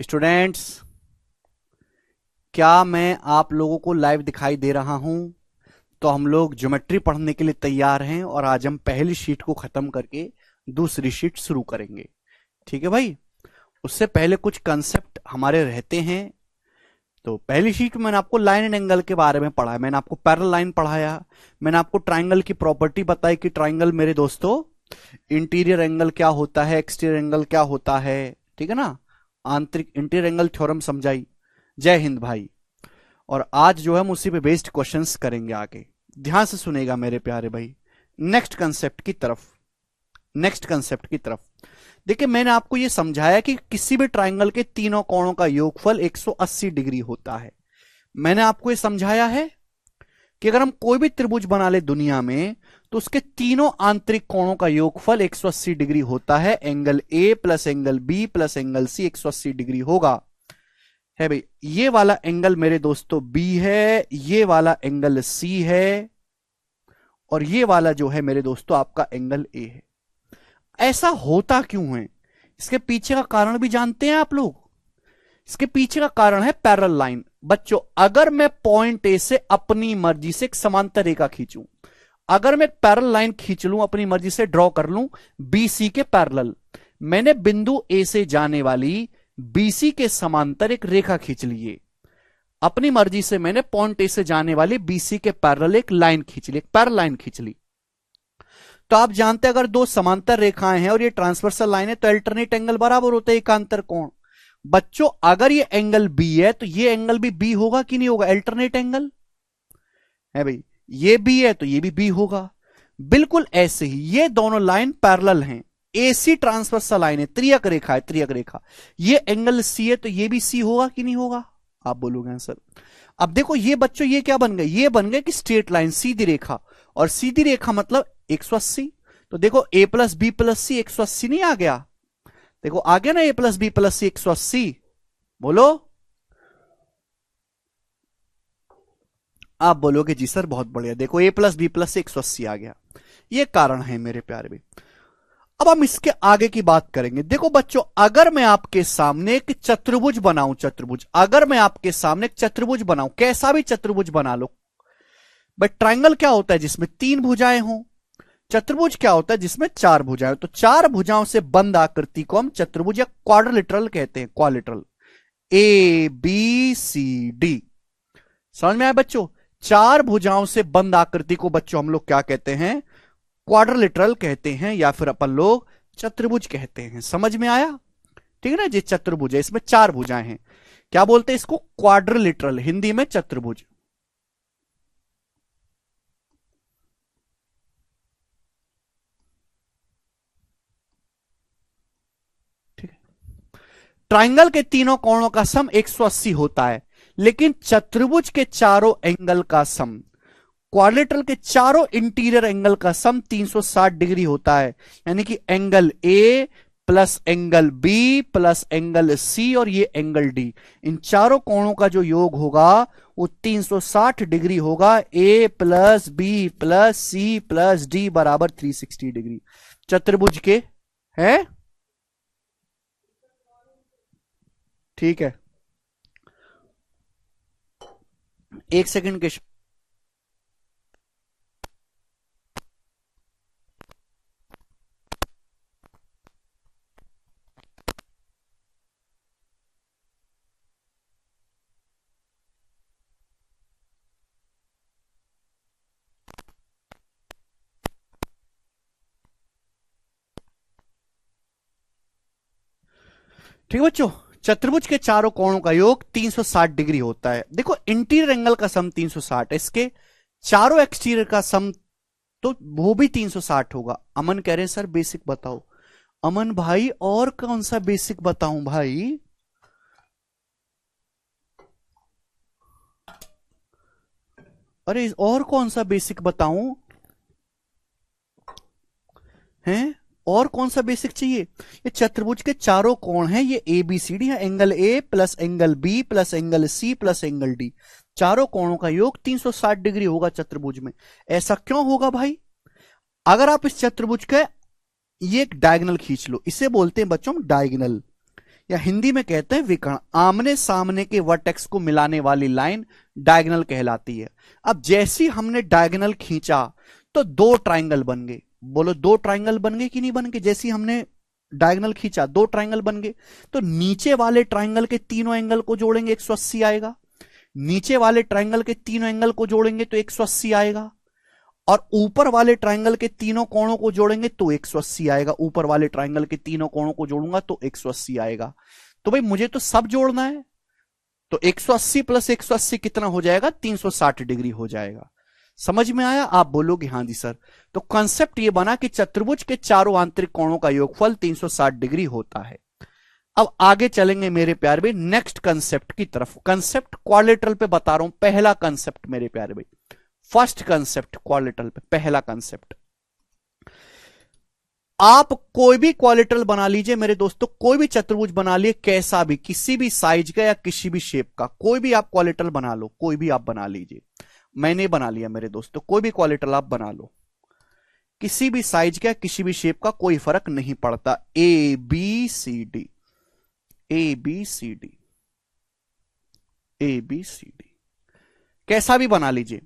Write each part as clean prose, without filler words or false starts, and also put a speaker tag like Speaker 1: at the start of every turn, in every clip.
Speaker 1: Students, क्या मैं आप लोगों को लाइव दिखाई दे रहा हूं? तो हम लोग ज्योमेट्री पढ़ने के लिए तैयार हैं और आज हम पहली शीट को खत्म करके दूसरी शीट शुरू करेंगे। ठीक है भाई। उससे पहले कुछ कंसेप्ट हमारे रहते हैं। तो पहली शीट में मैंने आपको लाइन एंड एंगल के बारे में पढ़ाया, मैंने आपको पैरेलल लाइन पढ़ाया, मैंने आपको ट्राइंगल की प्रॉपर्टी बताई कि ट्राइंगल मेरे दोस्तों इंटीरियर एंगल क्या होता है, एक्सटीरियर एंगल क्या होता है, ठीक है ना। आंतरिक इंटीरियर एंगल थ्योरम समझाई। जय हिंद भाई। और आज जो है हम उसी पे बेस्ड क्वेश्चंस करेंगे आगे। ध्यान से सुनेगा मेरे प्यारे भाई। नेक्स्ट कंसेप्ट की तरफ देखिए, मैंने आपको यह समझाया कि किसी भी ट्राइंगल के तीनों कोणों का योगफल 180 डिग्री होता है। मैंने आपको यह समझाया है कि अगर हम कोई भी त्रिभुज बना ले दुनिया में तो उसके तीनों आंतरिक कोणों का योगफल 180 डिग्री होता है। Angle A plus angle B plus angle C 180 degree होगा। है भाई, ये वाला एंगल मेरे दोस्तों बी है, ये वाला एंगल सी है, और ये वाला जो है मेरे दोस्तों आपका एंगल ए है। ऐसा होता क्यों है? इसके पीछे का कारण भी जानते हैं आप लोग। इसके पीछे का कारण है पैरेलल लाइन। बच्चों, अगर मैं पॉइंट ए से अपनी मर्जी से एक समांतर रेखा खींचूं, अगर मैं एक पैरेलल लाइन खींच लूं, अपनी मर्जी से ड्रॉ कर लूं बीसी के पैरेलल, मैंने बिंदु ए से जाने वाली बीसी के समांतर एक रेखा खींच ली है। अपनी मर्जी से मैंने पॉइंट ए से जाने वाली बीसी के पैरेलल एक लाइन खींच ली, एक पैरेलल लाइन खींच ली। तो आप जानते हैं अगर दो समांतर रेखाएं हैं और ये ट्रांसवर्सल लाइन है तो अल्टरनेट एंगल बराबर होते हैं एकांतर कोण। बच्चों, अगर ये एंगल बी है तो ये एंगल भी बी होगा कि नहीं होगा? अल्टरनेट एंगल है भाई। ये बी है तो ये भी बी होगा। बिल्कुल ऐसे ही ये दोनों लाइन पैरेलल हैं। एसी ट्रांसवर्सल लाइन है, त्रियक रेखा है, त्रियक रेखा। ये एंगल सी है तो ये भी सी होगा कि नहीं होगा? आप बोलोगे आंसर। अब देखो ये बच्चों, ये क्या बन गए? ये बन गए कि स्ट्रेट लाइन, सीधी रेखा, और सीधी रेखा मतलब 180। तो देखो ए प्लस बी प्लस सी 180 नहीं आ गया? देखो आ गया ना, ए प्लस बी प्लस सी 180। बोलो। आप बोलोगे जी सर बहुत बढ़िया, देखो ए प्लस बी प्लस सी 180 आ गया। ये कारण है मेरे प्यारे भी। अब हम इसके आगे की बात करेंगे। देखो बच्चों, अगर मैं आपके सामने एक चतुर्भुज बनाऊं, चतुर्भुज, अगर मैं आपके सामने एक चतुर्भुज बनाऊं, कैसा भी चतुर्भुज बना लो। बट ट्राइंगल क्या होता है? जिसमें 3 भुजाएं हों। चतुर्भुज क्या होता है? जिसमें 4 भुजाएं। तो 4 भुजाओं से बंद आकृति को हम चतुर्भुज या क्वाड्रिलेटरल कहते हैं, quadrilateral. A B C D, समझ में आया बच्चों? 4 भुजाओं से बंद आकृति को बच्चों हम लोग क्या कहते हैं? क्वाड्रिलेटरल कहते हैं, या फिर अपन लोग चतुर्भुज कहते हैं। समझ में आया? ठीक है ना। ये चतुर्भुज है, इसमें 4 भुजाएं हैं, क्या बोलते हैं इसको? क्वाड्रिलेटरल, हिंदी में चतुर्भुज। ठीक है। ट्राइंगल के तीनों कोणों का सम 180 होता है, लेकिन चतुर्भुज के चारों एंगल का सम, क्वाड्रिलेटरल के चारों इंटीरियर एंगल का सम 360 डिग्री होता है। यानी कि angle A plus angle B plus angle C और ये एंगल डी, इन चारों कोणों का जो योग होगा वो 360 डिग्री होगा। A plus B plus C plus D बराबर 360 डिग्री चतुर्भुज के है। ठीक है, एक सेकंड के। ठीक है बच्चों, चतुर्भुज के चारों कोणों का योग 360 डिग्री होता है। देखो इंटीरियर एंगल का सम 360 है, इसके चारों एक्सटीरियर का सम तो वो भी 360 होगा। अमन कह रहे हैं सर बेसिक बताओ। अमन भाई और कौन सा बेसिक बताऊं भाई? अरे और कौन सा बेसिक बताऊं? हैं? और कौन सा बेसिक चाहिए? ये चतुर्भुज के चारों कोण हैं, ये ए बी सी डी है। Angle A plus angle B plus angle C plus angle D, चारों कोणों का योग 360 डिग्री होगा चतुर्भुज में। ऐसा क्यों होगा भाई? अगर आप इस चतुर्भुज का ये एक डायगोनल खींच लो, इसे बोलते हैं बच्चों डायगोनल। या हिंदी में कहते हैं विकर्ण। आमने सामने के वर्टेक्स को मिलाने वाली लाइन डायगोनल कहलाती है। अब जैसी हमने डायगोनल खींचा तो दो ट्राइंगल बन गए। बोलो दो ट्राइंगल बन गए कि नहीं बन गए? जैसी हमने डायगोनल खींचा दो ट्राइंगल बन गए। तो नीचे वाले ट्राइंगल के तीनों एंगल को जोड़ेंगे 180 आएगा। नीचे वाले ट्राइंगल के तीनों एंगल को जोड़ेंगे तो 180 आएगा। और ऊपर वाले ट्राइंगल के तीनों कोणों को जोड़ेंगे तो 180 आएगा। ऊपर वाले ट्राइंगल के तीनों कोणों को जोड़ूंगा तो 180 आएगा। तो भाई मुझे तो सब जोड़ना है, तो 180 प्लस 180 कितना हो जाएगा? 360 डिग्री हो जाएगा। समझ में आया? आप बोलोगे हाँ जी सर। तो कंसेप्ट ये बना कि चतुर्भुज के चारों आंतरिक कोणों का योगफल 360 डिग्री होता है। अब आगे चलेंगे मेरे प्यारे भाई नेक्स्ट कंसेप्ट की तरफ। कंसेप्ट क्वाड्रिलेटरल पे बता रहा हूं, पहला कंसेप्ट मेरे प्यारे भाई, फर्स्ट कंसेप्ट क्वाड्रिलेटरल पे, पहला कंसेप्ट। आप कोई भी क्वाड्रिलेटरल बना लीजिए मेरे दोस्तों, कोई भी चतुर्भुज बना लिए, कैसा भी, किसी भी साइज का या किसी भी शेप का, कोई भी आप क्वाड्रिलेटरल बना लो, कोई भी आप बना लीजिए। मैंने बना लिया मेरे दोस्तों, कोई भी क्वाड्रिलेटरल आप बना लो, किसी भी साइज का किसी भी शेप का, कोई फर्क नहीं पड़ता। A B C D, A B C D, A B C D, कैसा भी बना लीजिए।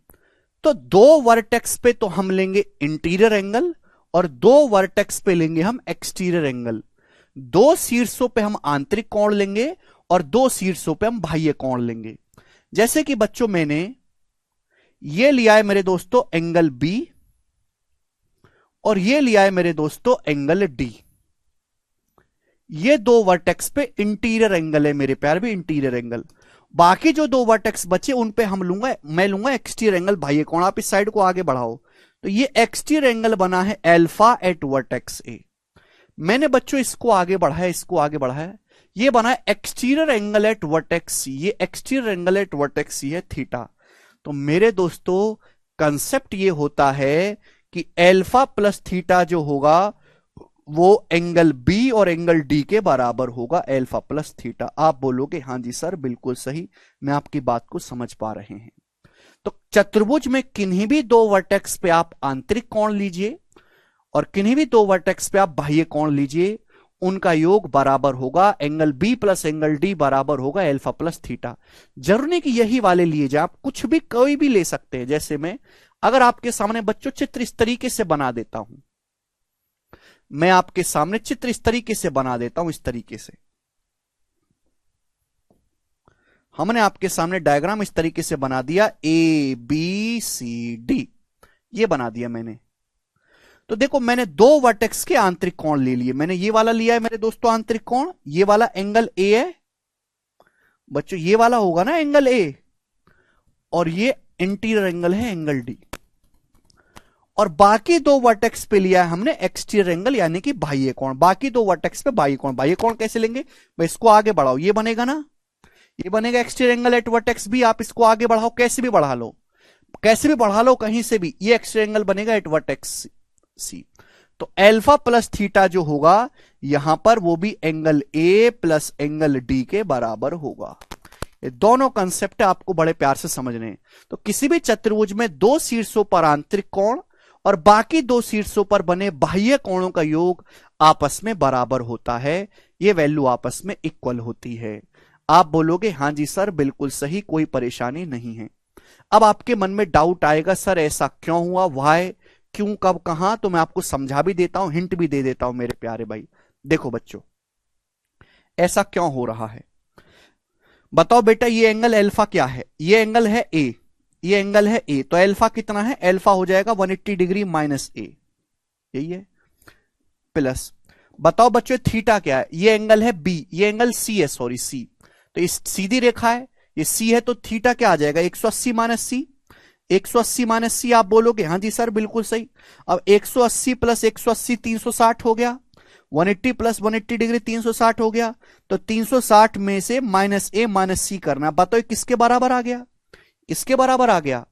Speaker 1: तो दो वर्टेक्स पे तो हम लेंगे इंटीरियर एंगल और दो वर्टेक्स पे लेंगे हम एक्सटीरियर एंगल। दो शीर्षों पे हम आंतरिक कोण लेंगे और दो शीर्षों पे हम बाह्य कोण लेंगे। जैसे कि बच्चों मैंने ये लिया है मेरे दोस्तों एंगल बी और ये लिया है मेरे दोस्तों एंगल डी। ये दो वर्टेक्स पे इंटीरियर एंगल है मेरे प्यारे भी, इंटीरियर एंगल। बाकी जो दो वर्टेक्स बचे उन पे मैं लूंगा एक्सटीरियर एंगल बाह्य कोण। आप इस साइड को आगे बढ़ाओ तो ये एक्सटीरियर एंगल बना है अल्फा एट वर्टेक्स ए। मैंने बच्चों इसको आगे बढ़ाया, इसको आगे बढ़ाया, ये बना है एक्सटीरियर एंगल एट वर्टेक्स सी। ये एक्सटीरियर एंगल एट वर्टेक्स सी है थीटा। तो मेरे दोस्तों कंसेप्ट ये होता है कि अल्फा प्लस थीटा जो होगा वो एंगल बी और एंगल डी के बराबर होगा, अल्फा प्लस थीटा। आप बोलोगे हाँ जी सर बिल्कुल सही, मैं आपकी बात को समझ पा रहे हैं। तो चतुर्भुज में किन्हीं भी दो वर्टेक्स पे आप आंतरिक कोण लीजिए और किन्हीं भी दो वर्टेक्स पे आप बाह्य कोण लीजिए, उनका योग बराबर होगा angle B plus angle D बराबर होगा अल्फा प्लस थीटा। जरूरी नहीं कि यही वाले लिए जाए, आप कुछ भी कोई भी ले सकते हैं। जैसे मैं अगर आपके सामने बच्चों चित्र इस तरीके से बना देता हूं, मैं आपके सामने चित्र इस तरीके से बना देता हूं, इस तरीके से हमने आपके सामने डायग्राम इस तरीके से बना दिया, ए बी सी डी ये बना दिया मैंने। तो देखो मैंने दो वर्टेक्स के आंतरिक कोण ले लिए। मैंने ये वाला लिया है मेरे दोस्तों आंतरिक कोण, ये वाला एंगल ए है बच्चों, ये वाला होगा ना एंगल ए, और ये इंटीरियर एंगल है एंगल डी। और बाकी दो वर्टेक्स पे लिया है हमने एक्सटीरियर एंगल यानी कि बाह्य कोण। बाकी दो वर्टेक्स पे बाह्य कोण। बाह्य कोण कैसे लेंगे भाई? इसको आगे बढ़ाओ, ये बनेगा ना, ये बनेगा exterior angle at vertex B. आप इसको आगे बढ़ाओ, कैसे भी बढ़ा लो, कैसे भी बढ़ा लो कहीं से भी, ये एक्सटीरियर एंगल बनेगा एट वर्टेक्स सी। तो अल्फा प्लस थीटा जो होगा यहां पर वो भी angle A plus angle D के बराबर होगा। ये दोनों कंसेप्ट आपको बड़े प्यार से समझने हैं। तो किसी भी चतुर्भुज में दो शीर्षों पर आंतरिक कोण और बाकी दो शीर्षों पर बने बाह्य कोणों का योग आपस में बराबर होता है। ये वैल्यू आपस में इक्वल होती है। आप बोलोगे हाँ जी सर बिल्कुल सही, कोई परेशानी नहीं है। अब आपके मन में डाउट आएगा सर ऐसा क्यों हुआ, वाई, क्यों, कब, कहां, तो मैं आपको समझा भी देता हूं, हिंट भी दे देता हूं मेरे प्यारे भाई। देखो बच्चों ऐसा क्यों हो रहा है, बताओ बेटा। ये एंगल अल्फा क्या है? ये एंगल है ए, ये एंगल है ए, तो अल्फा कितना है? अल्फा हो जाएगा 180 डिग्री माइनस ए, यही है, प्लस बताओ बच्चों थीटा क्या है? ये एंगल है बी, ये एंगल सी है, सॉरी सी, तो इस सीधी रेखा है, ये सी है, तो थीटा क्या आ जाएगा? 180 माइनस सी। 180 माइनस सी आप बोलोगे हाँ जी सर बिल्कुल सही। अब 180 प्लस 180 360 हो गया, 180 प्लस 180 डिग्री 360 हो गया। तो 360 में से माइनस ए माइनस सी करना, बताओ किसके बराबर आ गया? इसके बराबर आ गया।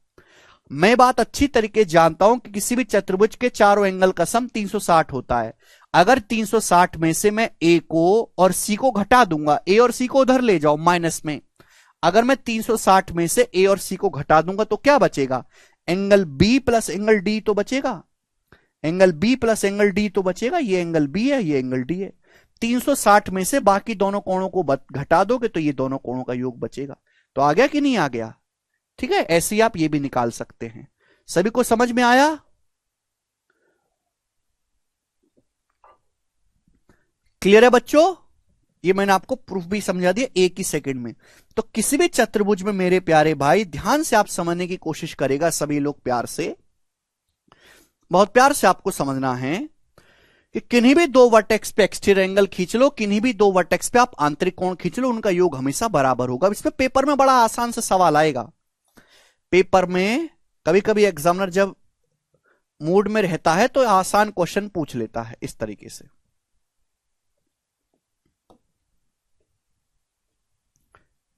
Speaker 1: मैं बात अच्छी तरीके जानता हूं कि किसी भी चतुर्भुज के चारों एंगल का सम 360 होता है। अगर 360 में से मैं ए को और सी को घटा दूंगा, ए और सी को उधर ले जाओ माइनस में, अगर मैं 360 में से ए और सी को घटा दूंगा तो क्या बचेगा? Angle B plus angle D तो बचेगा, angle B plus angle D तो बचेगा। ये एंगल बी है, ये एंगल डी है। 360 में से बाकी दोनों कोणों को घटा दोगे तो ये दोनों कोणों का योग बचेगा। तो आ गया कि नहीं आ गया? ठीक है, ऐसे ही आप ये भी निकाल सकते हैं। सभी को समझ में आया? क्लियर है बच्चों? ये मैंने आपको प्रूफ भी समझा दिया एक ही सेकंड में। तो किसी भी चतुर्भुज में मेरे प्यारे भाई ध्यान से आप समझने की कोशिश करेगा, सभी लोग प्यार से, बहुत प्यार से आपको समझना है कि किन्हीं भी दो वर्टेक्स पे एक्सटीरियर एंगल खींच लो, किन्हीं भी दो वर्टेक्स पे आप आंतरिक कोण खींच लो, उनका योग हमेशा बराबर होगा। इसमें पेपर में बड़ा आसान से सवाल आएगा। पेपर में कभी कभी एग्जामिनर जब मूड में रहता है तो आसान क्वेश्चन पूछ लेता है इस तरीके से।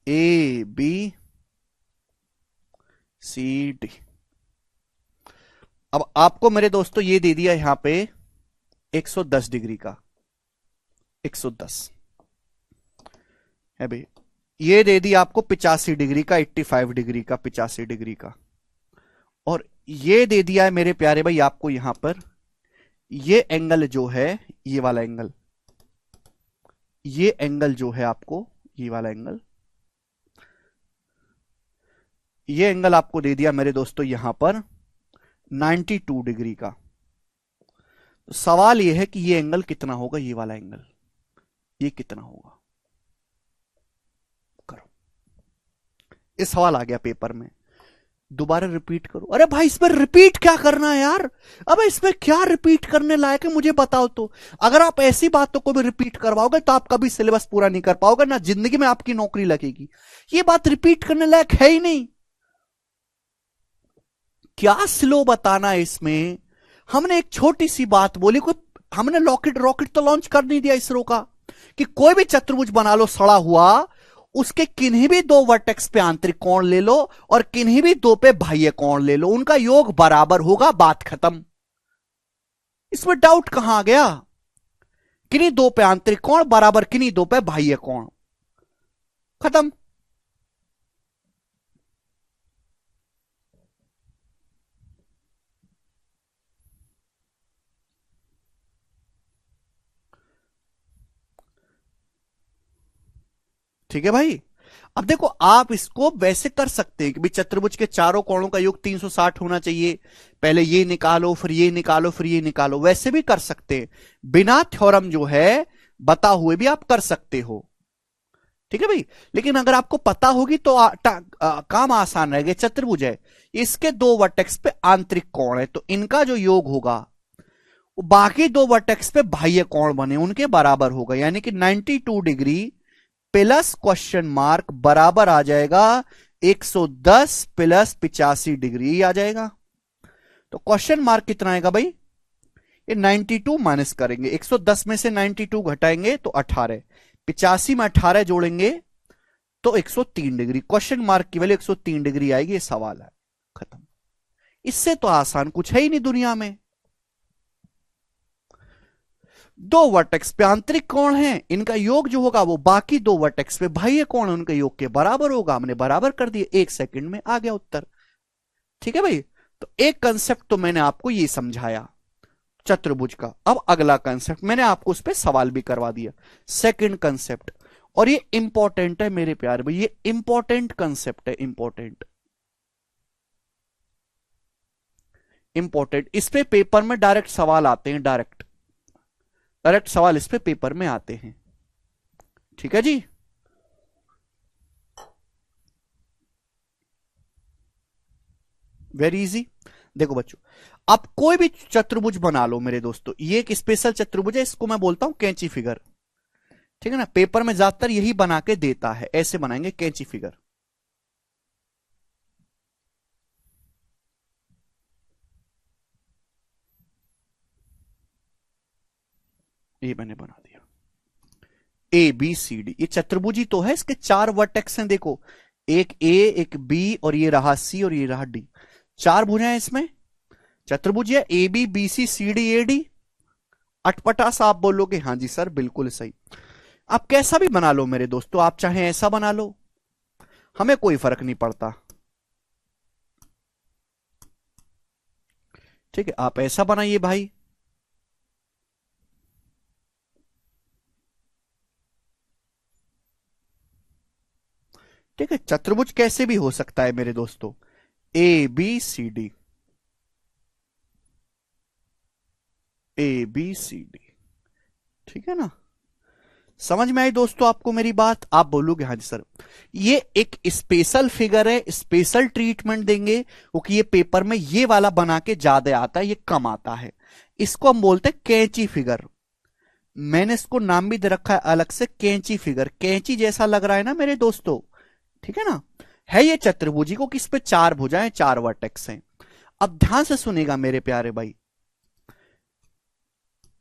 Speaker 1: A B C D. अब आपको मेरे दोस्तों ये दे दिया यहां पे 110 डिग्री का, 110 है भाई। ये दे दिया आपको 85 डिग्री का, 85 डिग्री का, 85 डिग्री का। और ये दे दिया है मेरे प्यारे भाई आपको यहां पर ये एंगल जो है, ये वाला एंगल, ये एंगल जो है आपको, ये वाला एंगल, ये एंगल आपको दे दिया मेरे दोस्तों यहां पर 92 डिग्री का। तो सवाल ये है कि ये एंगल कितना होगा, ये वाला एंगल, ये कितना होगा? करो, ये सवाल आ गया पेपर में। दोबारा रिपीट करो। अरे भाई इसमें रिपीट क्या करना है यार? अब इसमें क्या रिपीट करने लायक है मुझे बताओ तो। अगर आप ऐसी बातों को भी रिपीट करवाओगे तो आप कभी सिलेबस पूरा नहीं कर पाओगे, ना जिंदगी में आपकी नौकरी लगेगी। ये बात रिपीट करने लायक है ही नहीं। क्या स्लो बताना है इसमें? हमने एक छोटी सी बात बोली, कोई हमने रॉकेट तो लॉन्च कर नहीं दिया इसरो का कि कोई भी चतुर्भुज बना लो सड़ा हुआ, उसके किन्हीं भी दो वर्टेक्स पे आंतरिक कोण ले लो और किन्हीं भी दो पे बाह्य कोण ले लो, उनका योग बराबर होगा, बात खत्म। इसमें डाउट कहां आ गया? किन्हीं दो पे आंतरिक कोण बराबर किन्हीं दो पे बाह्य कोण, खत्म। ठीक है भाई। अब देखो आप इसको वैसे कर सकते हैं कि भाई चतुर्भुज के चारों कोणों का योग 360 होना चाहिए, पहले ये निकालो फिर ये निकालो फिर ये निकालो, वैसे भी कर सकते हैं। बिना थ्योरम जो है बता हुए भी आप कर सकते हो। ठीक है भाई। लेकिन अगर आपको पता होगी तो काम आसान रहेगा। चतुर्भुज है, इसके दो वर्टेक्स पे आंतरिक कोण है, तो इनका जो योग होगा वो बाकी दो वर्टेक्स पे बाह्य कोण बने उनके बराबर होगा, यानी कि 92 डिग्री प्लस क्वेश्चन मार्क बराबर आ जाएगा 110 प्लस 85 डिग्री आ जाएगा। तो क्वेश्चन मार्क कितना आएगा भाई? ये 92 माइनस करेंगे, 110 में से 92 घटाएंगे तो 18, 85 में 18 जोड़ेंगे तो 103 डिग्री। क्वेश्चन मार्क की वैल्यू 103 डिग्री आएगी। ये सवाल है, खत्म। इससे तो आसान कुछ है ही नहीं दुनिया में। दो वर्टेक्स पे आंतरिक कोण है, इनका योग जो होगा वो बाकी दो वर्टेक्स पे बाह्य कोण है उनके योग के बराबर होगा। हमने बराबर कर दिए, 1 सेकंड में आ गया उत्तर। ठीक है भाई। तो एक कंसेप्ट तो मैंने आपको ये समझाया चतुर्भुज का। अब अगला कंसेप्ट मैंने आपको उस पर सवाल भी करवा दिया, सेकंड कंसेप्ट। और ये इंपॉर्टेंट है मेरे प्यारे भाई, ये इंपॉर्टेंट कंसेप्ट है, इंपॉर्टेंट इंपॉर्टेंट। इस पे पेपर में डायरेक्ट सवाल आते हैं, डायरेक्ट सवाल इस पे पेपर में आते हैं। ठीक है जी। Very easy. देखो बच्चों, आप कोई भी चतुर्भुज बना लो मेरे दोस्तों, ये एक स्पेशल चतुर्भुज है, इसको मैं बोलता हूं कैंची फिगर। ठीक है ना, पेपर में ज्यादातर यही बना के देता है, ऐसे बनाएंगे कैंची फिगर। ये मैंने बना दिया ए बी सी डी। ये चतुर्भुज ही तो है, इसके चार वर्टेक्स हैं देखो, एक ए एक बी और ये रहा सी और ये रहा डी। चार भुजाएं हैं इसमें, चतुर्भुज है A B B C C D A D. अटपटा सा आप बोलोगे हाँ जी सर बिल्कुल सही। आप कैसा भी बना लो मेरे दोस्तों, आप चाहे ऐसा बना लो, हमें कोई फर्क नहीं पड़ता। ठीक है, आप ऐसा बनाइए भाई, ठीक है, चतुर्भुज कैसे भी हो सकता है मेरे दोस्तों, A B C D, A B C D, ठीक है ना। समझ में आई दोस्तों आपको मेरी बात? आप बोलोगे हाँ जी सर, ये एक स्पेशल फिगर है, स्पेशल ट्रीटमेंट देंगे क्योंकि ये पेपर में ये वाला बना के ज्यादा आता है, ये कम आता है। इसको हम बोलते हैं कैंची फिगर। मैंने इसको नाम भी दे रखा है अलग से, कैंची फिगर। कैंची जैसा लग रहा है ना मेरे दोस्तों, ठीक है ना। है ये चतुर्भुजी को, किस पे चार भुजाएं, चार वर्टेक्स हैं। अब ध्यान से सुनेगा मेरे प्यारे भाई,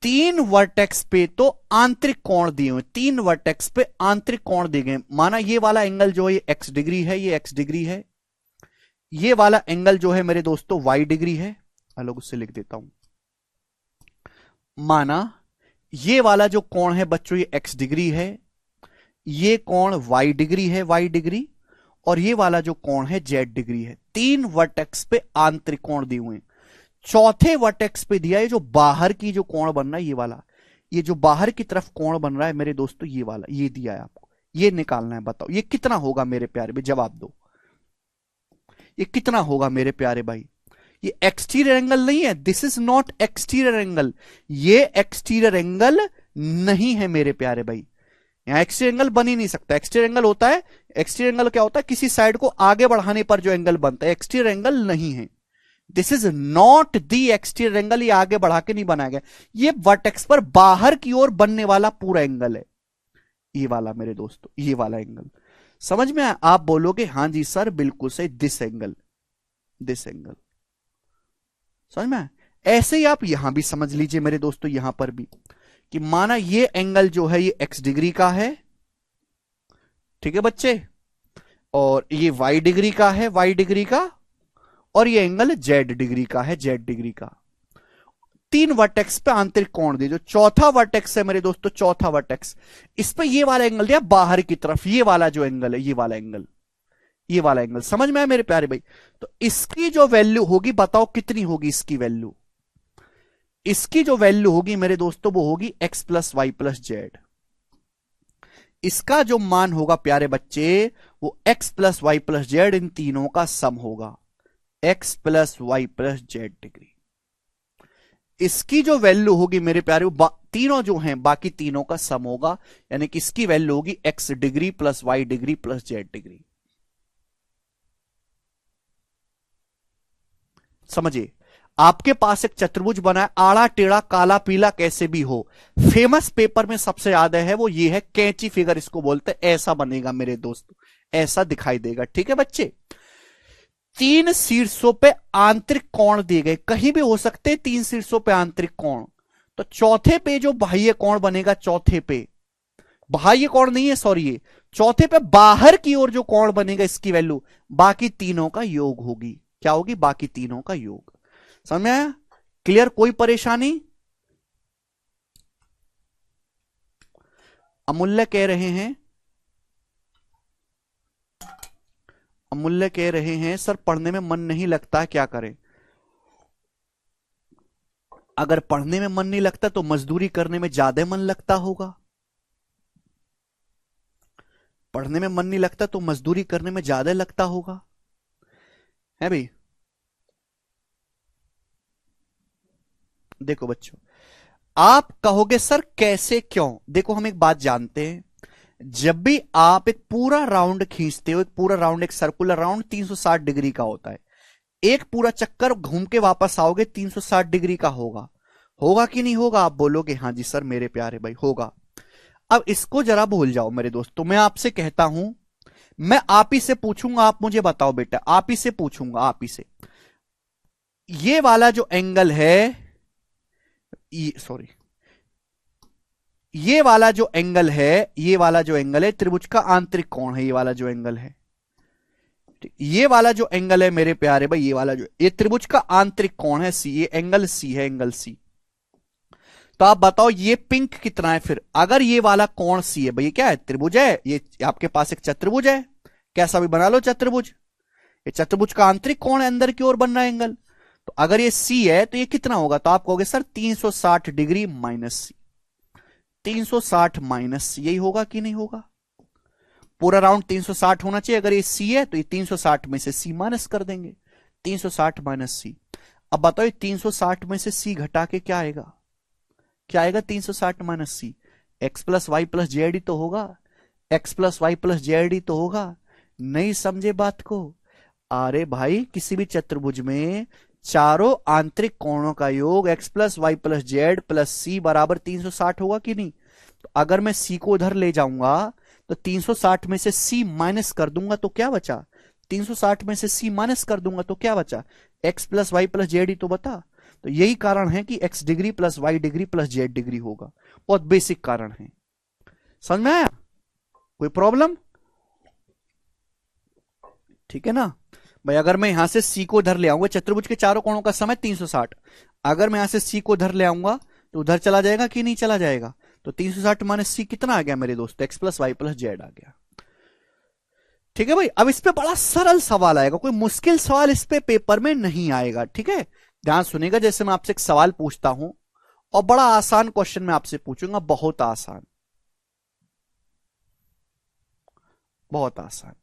Speaker 1: तीन वर्टेक्स पे तो आंतरिक कोण दिए हुए, तीन वर्टेक्स पे आंतरिक कोण दिए गए। माना ये वाला एंगल जो है ये एक्स डिग्री है, ये एक्स डिग्री है। ये वाला एंगल जो है मेरे दोस्तों वाई डिग्री है। अलग उससे लिख देता हूं। माना ये वाला जो कोण है बच्चों ये एक्स डिग्री है, ये कोण वाई डिग्री है, वाई डिग्री, और ये वाला जो कोण है जेड डिग्री है। तीन वर्टेक्स पे आंतरिक कोण दिए हुए। चौथे वर्टेक्स पे दिया है जो बाहर की जो कोण बन रहा है ये वाला, ये जो बाहर की तरफ कोण बन रहा है मेरे दोस्तों ये वाला, ये दिया है आपको, ये निकालना है। बताओ ये कितना होगा मेरे प्यारे भाई, जवाब दो, ये कितना होगा मेरे प्यारे भाई? ये एक्सटीरियर एंगल नहीं है, this is not exterior angle, ये एक्सटीरियर एंगल नहीं है मेरे प्यारे भाई। यहां एक्सटीरियर एंगल बन ही नहीं सकता। एक्सटीरियर एंगल होता है, एक्सटीरियर एंगल क्या होता है, किसी साइड को आगे बढ़ाने पर जो एंगल बनता है, एक्सटीरियर एंगल नहीं है। This is not the exterior angle, ये आगे बढ़ा के नहीं बनाया गया, ये वर्टेक्स पर बाहर की ओर बनने वाला पूरा एंगल है, ये वाला मेरे दोस्तों, ये वाला एंगल। समझ में आया? आप बोलोगे हाँ जी सर बिल्कुल सही, दिस एंगल, दिस एंगल। समझ में आया? ऐसे ही आप यहां भी समझ लीजिए मेरे दोस्तों, यहां पर भी कि माना ये एंगल जो है ये एक्स डिग्री का है, ठीक है बच्चे, और ये वाई डिग्री का है, वाई डिग्री का, और ये एंगल जेड डिग्री का है, जेड डिग्री का। तीन वर्टेक्स पे आंतरिक कोण दिए। जो चौथा वर्टेक्स है मेरे दोस्तों, चौथा वर्टेक्स, इस पे ये वाला एंगल दिया बाहर की तरफ, ये वाला जो एंगल है, ये वाला एंगल, ये वाला एंगल। समझ में आया मेरे प्यारे भाई? तो इसकी जो वैल्यू होगी बताओ कितनी होगी इसकी वैल्यू? इसकी जो वैल्यू होगी मेरे दोस्तों वो होगी X plus Y plus Z. इसका जो मान होगा प्यारे बच्चे वो X plus Y plus Z, इन तीनों का सम होगा, X plus Y plus Z degree. इसकी जो वैल्यू होगी मेरे प्यारे, तीनों जो हैं बाकी तीनों का सम होगा, यानी कि इसकी वैल्यू होगी X degree plus Y degree plus Z degree. समझिए, आपके पास एक चतुर्भुज बना है, आड़ा टेढ़ा काला पीला कैसे भी हो, फेमस पेपर में सबसे ज्यादा है वो ये है कैंची फिगर, इसको बोलते हैं। ऐसा बनेगा मेरे दोस्तों, ऐसा दिखाई देगा, ठीक है बच्चे। तीन शीर्षों पे आंतरिक कोण दिए गए, कहीं भी हो सकते हैं तीन शीर्षों पे आंतरिक कोण। तो चौथे पे जो बाह्य कोण बनेगा, चौथे पे बाह्य कोण नहीं है सॉरी, ये चौथे पे बाहर की ओर जो कोण बनेगा इसकी वैल्यू बाकी तीनों का योग होगी। क्या होगी? बाकी तीनों का योग। समझ में आया? क्लियर? कोई परेशानी? अमूल्य कह रहे हैं, अमूल्य कह रहे हैं सर पढ़ने में मन नहीं लगता, क्या करें? अगर पढ़ने में मन नहीं लगता तो मजदूरी करने में ज्यादा मन लगता होगा। पढ़ने में मन नहीं लगता तो मजदूरी करने में ज्यादा लगता होगा, है भाई? देखो बच्चों, आप कहोगे सर कैसे क्यों? देखो हम एक बात जानते हैं, जब भी आप एक पूरा राउंड खींचते हो, एक पूरा राउंड, एक सर्कुलर राउंड 360 डिग्री का होता है, एक पूरा चक्कर घूम के वापस आओगे 360 डिग्री का होगा। होगा कि नहीं होगा? आप बोलोगे हाँ जी सर मेरे प्यारे भाई होगा। अब इसको जरा भूल जाओ मेरे दोस्तों, मैं आपसे कहता हूं, मैं आप ही से पूछूंगा, आप मुझे बताओ बेटा, आप ही से पूछूंगा, आप ही से, ये वाला जो एंगल है, सॉरी, ये वाला जो एंगल है, ये वाला जो एंगल है त्रिभुज का आंतरिक कोण है, ये वाला जो एंगल है, ये वाला जो एंगल है मेरे प्यारे भाई, ये वाला जो, ये त्रिभुज का आंतरिक कोण है सी, ये एंगल सी है, एंगल सी। तो आप बताओ ये पिंक कितना है फिर? अगर ये वाला कोण सी है भाई, क्या है? त्रिभुज है, ये आपके पास एक चतुर्भुज है, कैसा भी बना लो चतुर्भुज, ये चतुर्भुज का आंतरिक कोण है, अंदर की ओर बनना है एंगल। तो अगर ये सी है तो ये कितना होगा? तो आप कहोगे सर 360 डिग्री माइनस सी, 360 माइनस सी, यही होगा कि नहीं होगा? पूरा राउंड 360 होना चाहिए। अगर ये सी है तो ये 360 में से सी माइनस कर देंगे, 360 माइनस सी। अब बताओ ये 360 में से सी घटा के क्या आएगा, क्या आएगा 360 minus C? X plus Y plus Z तो होगा, X plus Y plus Z तो होगा। नहीं समझे बात को? अरे भाई किसी भी चतुर्भुज में चारों आंतरिक कोणों का योग X plus Y plus Z plus C बराबर 360 होगा कि नहीं? तो अगर मैं सी को उधर ले जाऊंगा तो 360 में से सी माइनस कर दूंगा तो क्या बचा? 360 में से सी माइनस कर दूंगा तो क्या बचा? X plus Y plus Z ही तो बता। तो यही कारण है कि X degree plus Y degree plus Z degree होगा। बहुत बेसिक कारण है, समझ में आया? कोई प्रॉब्लम? ठीक है ना भाई। अगर मैं यहां से सी को उधर ले आऊंगा, चतुर्भुज के चारों कोणों का समय 360, अगर मैं यहां से सी को उधर ले आऊंगा तो उधर चला जाएगा कि नहीं चला जाएगा? तो 360 माइनस सी कितना आ गया मेरे दोस्त? X plus Y plus Z आ गया। ठीक है भाई। अब इस पे बड़ा सरल सवाल आएगा, कोई मुश्किल सवाल इस पे पेपर में नहीं आएगा। ठीक है, ध्यान सुनेगा। जैसे मैं आपसे एक सवाल पूछता हूं और बड़ा आसान क्वेश्चन मैं आपसे पूछूंगा, बहुत आसान, बहुत आसान।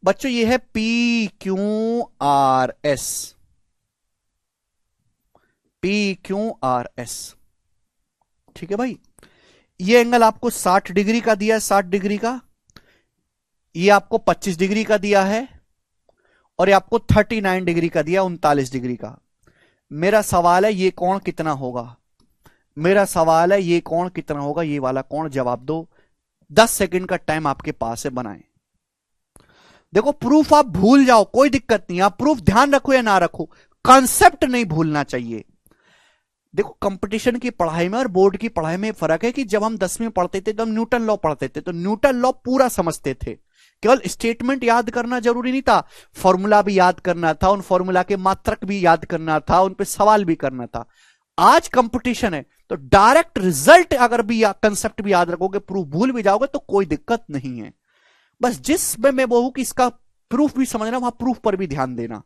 Speaker 1: बच्चों ये है P Q R S, P Q R S. ठीक है भाई। ये एंगल आपको 60 डिग्री का दिया है, 60 डिग्री का। ये आपको 25 डिग्री का दिया है और ये आपको 39 डिग्री का दिया, 39 डिग्री का। मेरा सवाल है ये कोण कितना होगा? मेरा सवाल है ये कोण कितना होगा? ये वाला कोण जवाब दो। 10 सेकंड का टाइम आपके पास है, बनाएं। देखो प्रूफ आप भूल जाओ कोई दिक्कत नहीं, आप प्रूफ ध्यान रखो या ना रखो, कॉन्सेप्ट नहीं भूलना चाहिए। देखो कंपटीशन की पढ़ाई में और बोर्ड की पढ़ाई में फर्क है कि जब हम 10वीं में पढ़ते थे तो हम न्यूटन लॉ पढ़ते थे, तो न्यूटन लॉ पूरा समझते थे। केवल स्टेटमेंट याद करना जरूरी नहीं था, फॉर्मूला भी याद करना था, उन फॉर्मूला के मात्रक भी याद करना था, उन पे सवाल भी करना था। आज कंपटीशन है तो डायरेक्ट रिजल्ट अगर भी कंसेप्ट भी याद रखोगे, प्रूफ भूल भी जाओगे तो कोई दिक्कत नहीं है। बस जिस में मैं बोलूं कि इसका प्रूफ भी समझना, वहां प्रूफ पर भी ध्यान देना।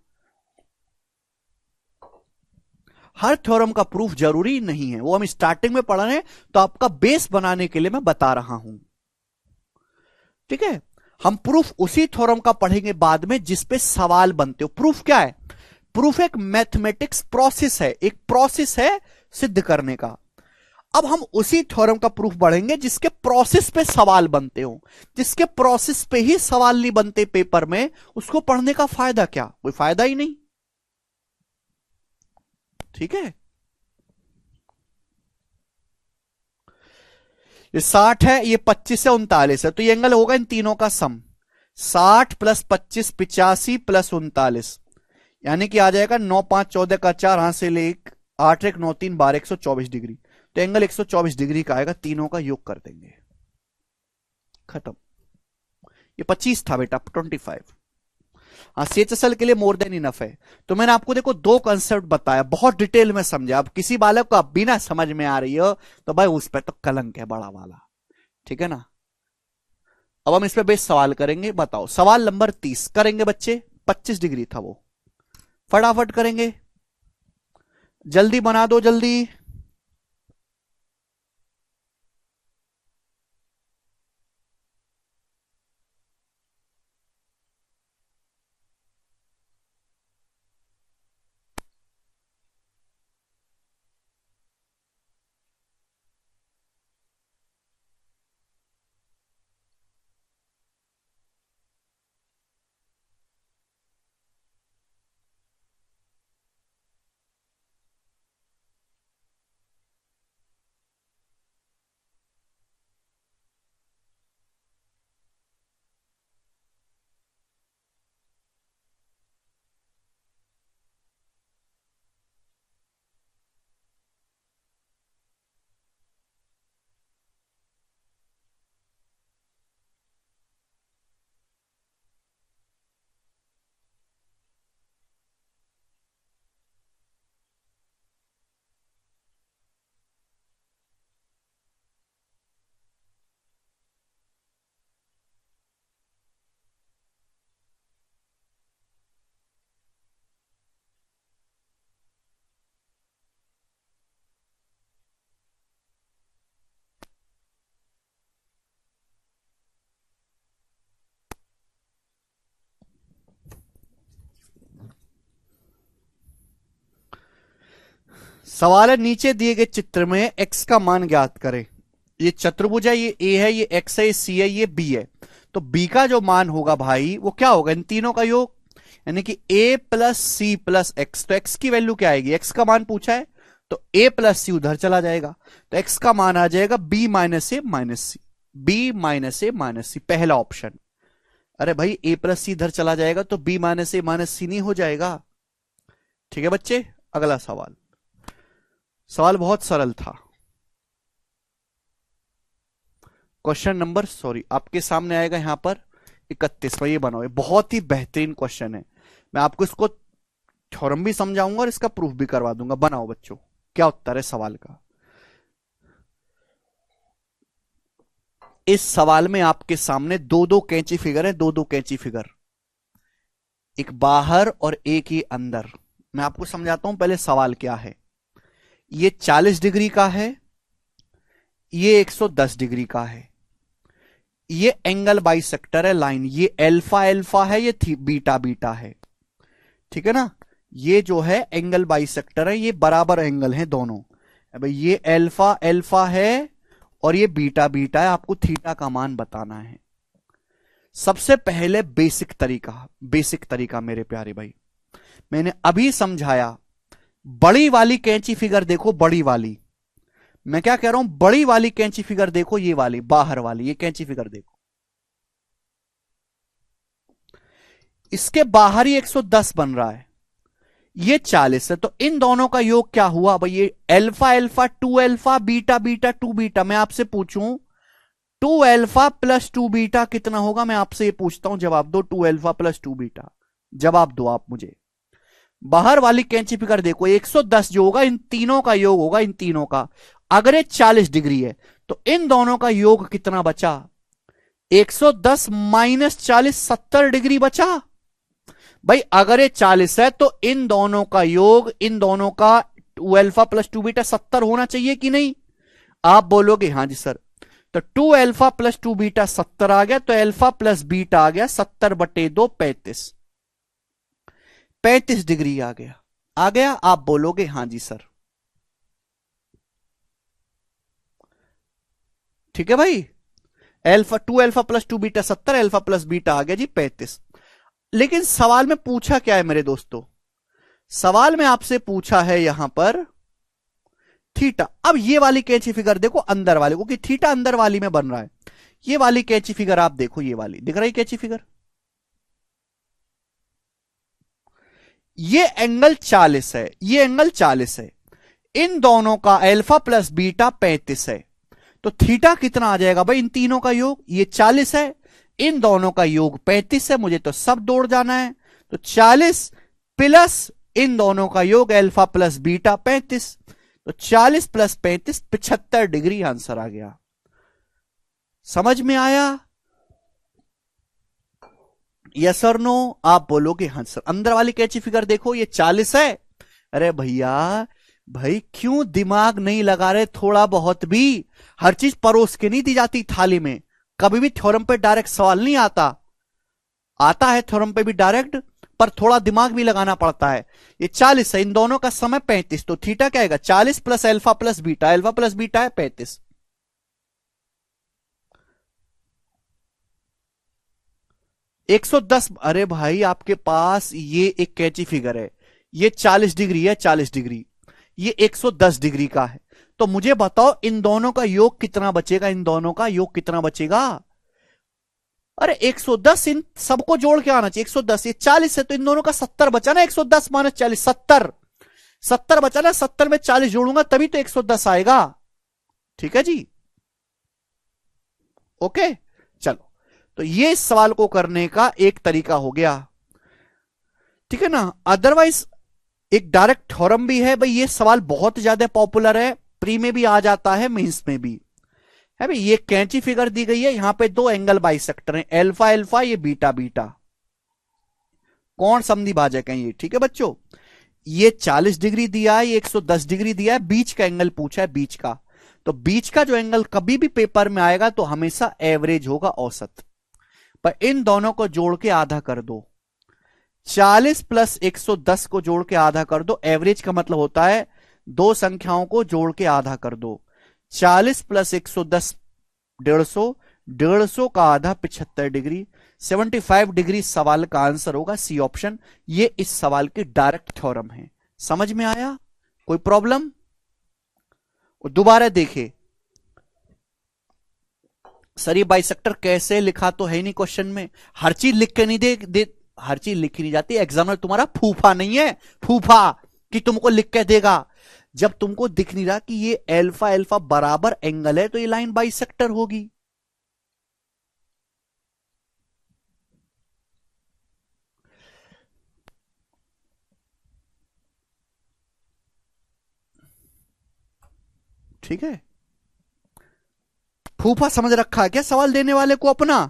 Speaker 1: हर थ्योरम का प्रूफ जरूरी नहीं है, वो हम स्टार्टिंग में पढ़ रहे हैं तो आपका बेस बनाने के लिए मैं बता रहा हूं। ठीक है, हम प्रूफ उसी थ्योरम का पढ़ेंगे बाद में जिस पे सवाल बनते हो। प्रूफ क्या है? प्रूफ एक मैथमेटिक्स प्रोसेस है, एक प्रोसेस है सिद्ध करने का। अब हम उसी थ्योरम का प्रूफ पढ़ेंगे जिसके प्रोसेस पे सवाल बनते हो। जिसके प्रोसेस पे ही सवाल नहीं बनते पेपर में, उसको पढ़ने का फायदा क्या? कोई फायदा ही नहीं। ठीक है, ये 60 है, ये 25 है, 39 है, तो ये एंगल होगा इन तीनों का सम। 60 प्लस 25 85 प्लस 39, यानी कि आ जाएगा 9 5 14 का 4, हाथ से ले 1 8 1 9 3 12 124 डिग्री। तो एंगल 124 डिग्री का आएगा, तीनों का योग कर देंगे, खत्म। ये 25 था बेटा, 25। हाँ सीएचएसएल के लिए मोर देन इनफ है। तो मैंने आपको देखो दो कंसेप्ट बताया, बहुत डिटेल में समझा। अब किसी बालक को अब भी ना समझ में आ रही हो तो भाई उस पर तो कलंक है बड़ा वाला। ठीक है ना। अब हम इस पे बेस सवाल करेंगे। बताओ सवाल नंबर 30 करेंगे बच्चे, 25 डिग्री था वो, फटाफट करेंगे, जल्दी बना दो जल्दी। सवाल है नीचे दिए गए चित्र में x का मान ज्ञात करें। ये चतुर्भुज है, ये a है, ये x है, ये c है, ये b है। तो b का जो मान होगा भाई वो क्या होगा, इन तीनों का योग, यानी कि a plus C plus X. तो x की वैल्यू क्या आएगी, x का मान पूछा है तो a प्लस सी उधर चला जाएगा, तो x का मान आ जाएगा b माइनस ए माइनस सी, b माइनस ए माइनस सी, पहला ऑप्शन। अरे भाई a प्लस सी इधर चला जाएगा तो b माइनस ए माइनस सी नहीं हो जाएगा। ठीक है बच्चे, अगला सवाल। सवाल बहुत सरल था। क्वेश्चन नंबर आपके सामने आएगा यहां पर 31वां, ये बनाओ, ये बहुत ही बेहतरीन क्वेश्चन है। मैं आपको इसको थ्योरम भी समझाऊंगा और इसका प्रूफ भी करवा दूंगा। बनाओ बच्चों, क्या उत्तर है सवाल का। इस सवाल में आपके सामने दो दो कैंची फिगर है, दो दो कैंची फिगर, एक बाहर और एक ही अंदर। मैं आपको समझाता हूं पहले सवाल क्या है। ये 40 डिग्री का है, ये 110 डिग्री का है। ये एंगल बाइसेक्टर है लाइन, ये अल्फा अल्फा है, ये बीटा बीटा है। ठीक है ना, ये जो है एंगल बाइसेक्टर है, ये बराबर एंगल है दोनों। अब ये अल्फा अल्फा है और ये बीटा बीटा है, आपको थीटा का मान बताना है। सबसे पहले बेसिक तरीका मेरे प्यारे भाई, मैंने अभी समझाया। बड़ी वाली कैंची फिगर देखो, बड़ी वाली, मैं क्या कह रहा हूं, बड़ी वाली कैंची फिगर देखो, ये वाली बाहर वाली, ये कैंची फिगर देखो, इसके बाहर ही 110 बन रहा है, ये 40 है। तो इन दोनों का योग क्या हुआ भाई, ये alpha alpha 2 alpha, beta beta 2 beta. मैं आपसे पूछूं 2 अल्फा प्लस 2 बीटा कितना होगा, मैं आपसे ये पूछता हूं, जवाब दो। 2 अल्फा प्लस 2 बीटा, जवाब दो आप मुझे। बाहर वाली कैंची फिगर देखो, 110 जो होगा इन तीनों का योग होगा, इन तीनों का। अगर ये 40 डिग्री है तो इन दोनों का योग कितना बचा, 110 माइनस 40, 70 डिग्री बचा। भाई अगर ये 40 है तो इन दोनों का योग, इन दोनों का 2 अल्फा प्लस 2 बीटा 70 होना चाहिए कि नहीं। आप बोलोगे हाँ जी सर। तो 2 अल्फा प्लस 2 बीटा 70 आ गया, तो अल्फा प्लस बीटा आ गया 70/2 35, 35 डिग्री आ गया। आप बोलोगे हाँ जी सर। ठीक है भाई, 2 alpha plus 2 beta 70, alpha plus beta आ गया जी 35। लेकिन सवाल में पूछा क्या है मेरे दोस्तों, सवाल में आपसे पूछा है यहां पर थीटा। अब ये वाली कैंची फिगर देखो अंदर वाले, क्योंकि थीटा अंदर वाली में बन रहा है। ये वाली कैंची फिगर आप देखो, ये वाली दिख रही कैंची फिगर, ये एंगल 40 है, ये एंगल 40 है। इन दोनों का अल्फा प्लस बीटा 35 है, तो थीटा कितना आ जाएगा भाई, इन तीनों का योग, ये 40 है, इन दोनों का योग 35 है, मुझे तो सब दौड़ जाना है। तो 40 प्लस इन दोनों का योग अल्फा प्लस बीटा 35, तो 40 प्लस 35 75 डिग्री आंसर आ गया। समझ में आया, यस और नो। आप बोलोगे हाँ सर। अंदर वाली कैंची फिगर देखो, ये 40 है। अरे भैया भाई क्यों दिमाग नहीं लगा रहे थोड़ा बहुत भी, हर चीज परोस के नहीं दी जाती थाली में। कभी भी थ्योरम पे डायरेक्ट सवाल नहीं आता है थ्योरम पे भी डायरेक्ट, पर थोड़ा दिमाग भी लगाना पड़ता है। ये 40 है, इन दोनों का समय 35, तो थीटा क्या आएगा 40 plus alpha plus beta, alpha plus beta है 35। 110। अरे भाई आपके पास ये एक कैंची फिगर है, ये 40 डिग्री है, 40 डिग्री, ये 110 डिग्री का है। तो मुझे बताओ इन दोनों का योग कितना बचेगा, इन दोनों का योग कितना बचेगा। अरे 110 इन सबको जोड़ के आना चाहिए, 110, ये 40 है तो इन दोनों का 70 बचा ना, 110 माइनस 40 70 बचा ना, 70 में 40 जोड़ूंगा तभी तो 110 आएगा। ठीक है जी, ओके चलो। तो ये इस सवाल को करने का एक तरीका हो गया, ठीक है ना। अदरवाइज एक डायरेक्ट थ्योरम भी है भाई, ये सवाल बहुत ज्यादा पॉपुलर है, प्री में भी आ जाता है, मेंस में भी है भाई। ये कैंची फिगर दी गई है, यहां पे दो एंगल बाइसेक्टर हैं, अल्फा अल्फा, ये बीटा बीटा, कौन समधी भाजक है ये। ठीक है बच्चों, ये 40 डिग्री दिया है, ये 110 डिग्री दिया है, बीच का एंगल पूछा है, बीच का। तो बीच का जो एंगल कभी भी पेपर में आएगा तो हमेशा एवरेज होगा, औसत। पर इन दोनों को जोड़ के आधा कर दो, 40 प्लस 110 को जोड़ के आधा कर दो, एवरेज का मतलब होता है दो संख्याओं को जोड़ के आधा कर दो। 40 प्लस 110 150, 150 का आधा 75 डिग्री, 75 डिग्री सवाल का आंसर होगा सी ऑप्शन। ये इस सवाल की डायरेक्ट थ्योरम है। समझ में आया? कोई प्रॉब्लम? दोबारा देखे सर, ये बाइसेक्टर कैसे लिखा तो है नहीं क्वेश्चन में। हर चीज लिख के नहीं दे हर चीज लिखी नहीं जाती। एग्जामिनर तुम्हारा फूफा नहीं है, फूफा कि तुमको लिख के देगा। जब तुमको दिख नहीं रहा कि ये अल्फा अल्फा बराबर एंगल है तो ये लाइन बाइसेक्टर होगी। ठीक है, फूफा समझ रखा है क्या सवाल देने वाले को अपना,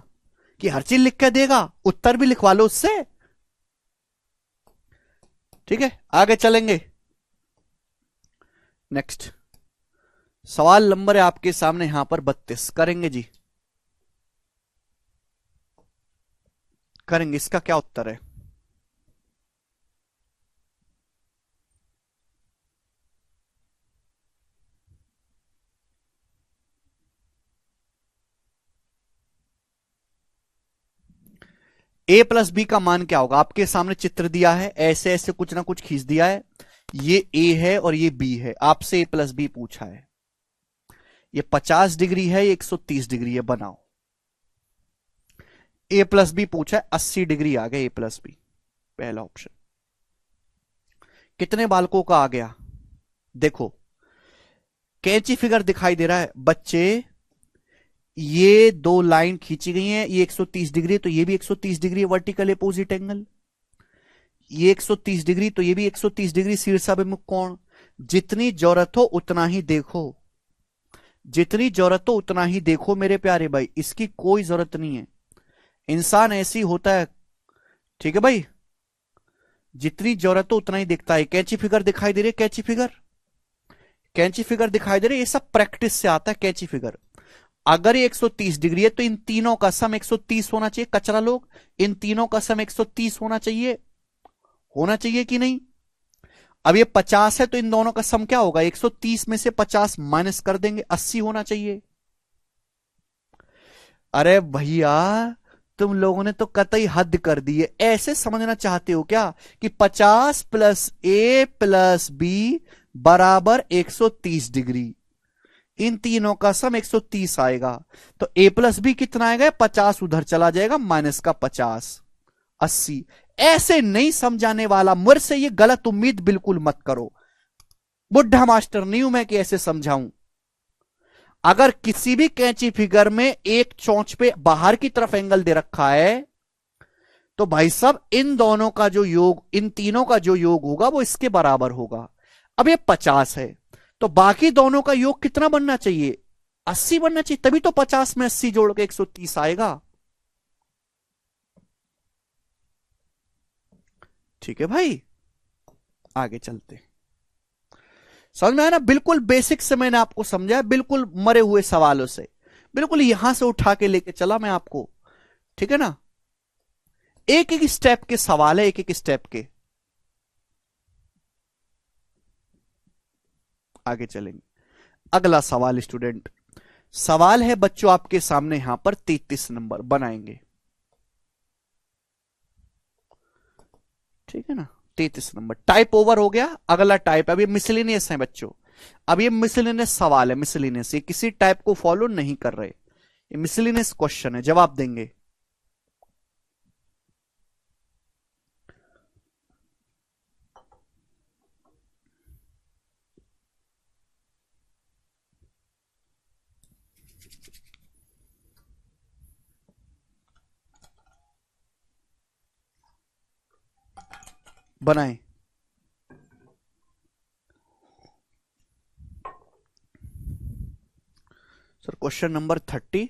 Speaker 1: कि हर चीज लिख के देगा, उत्तर भी लिखवा लो उससे। ठीक है, आगे चलेंगे। नेक्स्ट सवाल नंबर है आपके सामने यहां पर 32। करेंगे जी, करेंगे। इसका क्या उत्तर है? a प्लस बी का मान क्या होगा? आपके सामने चित्र दिया है, ऐसे ऐसे कुछ ना कुछ खींच दिया है। ये a है और ये b है। आपसे a प्लस बी पूछा है। ये 50 डिग्री है, ये 130 डिग्री है। बनाओ। a प्लस बी पूछा है, 80 डिग्री आ गया a प्लस बी, पहला ऑप्शन। कितने बालकों का आ गया? देखो कैंची फिगर दिखाई दे रहा है बच्चे। ये दो लाइन खींची गई हैं, ये 130 डिग्री तो ये भी 130 डिग्री वर्टिकल अपोजिट एंगल। ये 130 डिग्री तो ये भी 130 डिग्री शीर्षाभिमुख कोण। जितनी जरूरत हो उतना ही देखो, जितनी जरूरत हो उतना ही देखो मेरे प्यारे भाई, इसकी कोई जरूरत नहीं है। इंसान ऐसी होता है। ठीक है भाई, जितनी जरूरत हो उतना ही देखता है। कैंची फिगर दिखाई दे रही है, कैंची फिगर, कैंची फिगर दिखाई दे रही है। ये सब प्रैक्टिस से आता है कैंची फिगर। अगर ये 130 डिग्री है तो इन तीनों का सम 130 होना चाहिए। कचरा लोग, इन तीनों का सम 130 होना चाहिए, होना चाहिए कि नहीं? अब ये 50 है तो इन दोनों का सम क्या होगा? 130 में से 50 माइनस कर देंगे, 80 होना चाहिए। अरे भैया तुम लोगों ने तो कतई हद कर दी है। ऐसे समझना चाहते हो क्या कि 50 प्लस ए प्लस बी बराबर 130 डिग्री, इन तीनों का सम 130 आएगा। तो a प्लस बी कितना आएगा? 50 उधर चला जाएगा, माइनस का 50, 80। ऐसे नहीं समझाने वाला। मुझ से ये गलत उम्मीद बिल्कुल मत करो। बुढ़ा मास्टर नहीं हूं मैं कि ऐसे समझाऊं। अगर किसी भी कैंची फिगर में एक चोंच पे बाहर की तरफ एंगल दे रखा है तो भाई साहब इन दोनों का जो योग, इन तीनों का जो योग होगा वो इसके बराबर होगा। अब ये 50 है तो बाकी दोनों का योग कितना बनना चाहिए? 80 बनना चाहिए, तभी तो 50 में 80 जोड़ के 130 आएगा। ठीक है भाई, आगे चलते। समझ में आया ना? बिल्कुल बेसिक से मैंने आपको समझाया, बिल्कुल मरे हुए सवालों से, बिल्कुल यहां से उठा के लेके चला मैं आपको। ठीक है ना? एक एक स्टेप के सवाल है, एक एक स्टेप के। आगे चलेंगे। अगला सवाल स्टूडेंट, सवाल है बच्चों आपके सामने यहां पर 33 नंबर बनाएंगे। ठीक है ना? 33 नंबर टाइप ओवर हो गया। अगला टाइप, अब ये मिसलिनियस है बच्चों। अब ये मिसलिनियस सवाल है, मिसलिनियस, ये किसी टाइप को फॉलो नहीं कर रहे, ये मिसलिनियस क्वेश्चन है, जवाब देंगे। बनाए। सर क्वेश्चन नंबर 30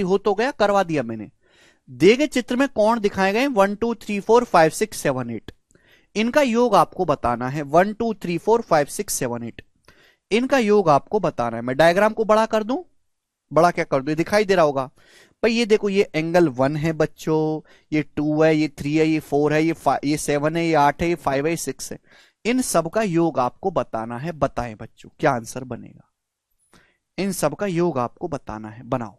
Speaker 1: हो तो गया, करवा दिया मैंने। दिए गए चित्र में कौन दिखाए गए? 1 2 3 4 5 6 7 8। इनका योग आपको बताना है। 1 2 3 4 5 6 7 8, इनका योग आपको बताना है। मैं डायग्राम को बड़ा कर दूं? बड़ा क्या कर दूं? ये दिखाई दे रहा होगा भाई। ये देखो, ये एंगल 1 है बच्चों, ये 2 है, ये 3 है, ये 4 है, ये 7 है, ये 8 है, ये 5 है, ये 6 है। इन सब का योग आपको बताना है। बताएं बच्चों क्या आंसर बनेगा। इन सब का योग आपको बताना है, बनाओ।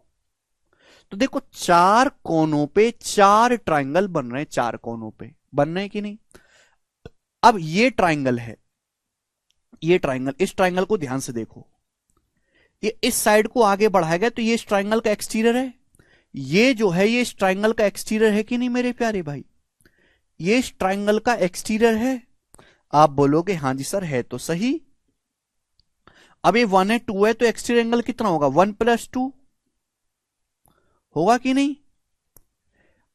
Speaker 1: तो देखो चार कोनों पे चार ट्रायंगल बन रहे हैं, चार कोनों पे बन रहे हैं कि नहीं। अब ये ट्रायंगल है, ये ट्रायंगल, इस ट्रायंगल को ध्यान से देखो। ये इस साइड को आगे बढ़ाएगा तो ये इस ट्रायंगल का एक्सटीरियर है। ये जो है ये इस ट्रायंगल का एक्सटीरियर है कि नहीं मेरे प्यारे भाई। ये इस ट्रायंगल का एक्सटीरियर है। आप बोलोगे हां जी सर है तो सही। अब ये 1 है 2 है तो एक्सटीरियर एंगल कितना होगा 1+2 होगा कि नहीं।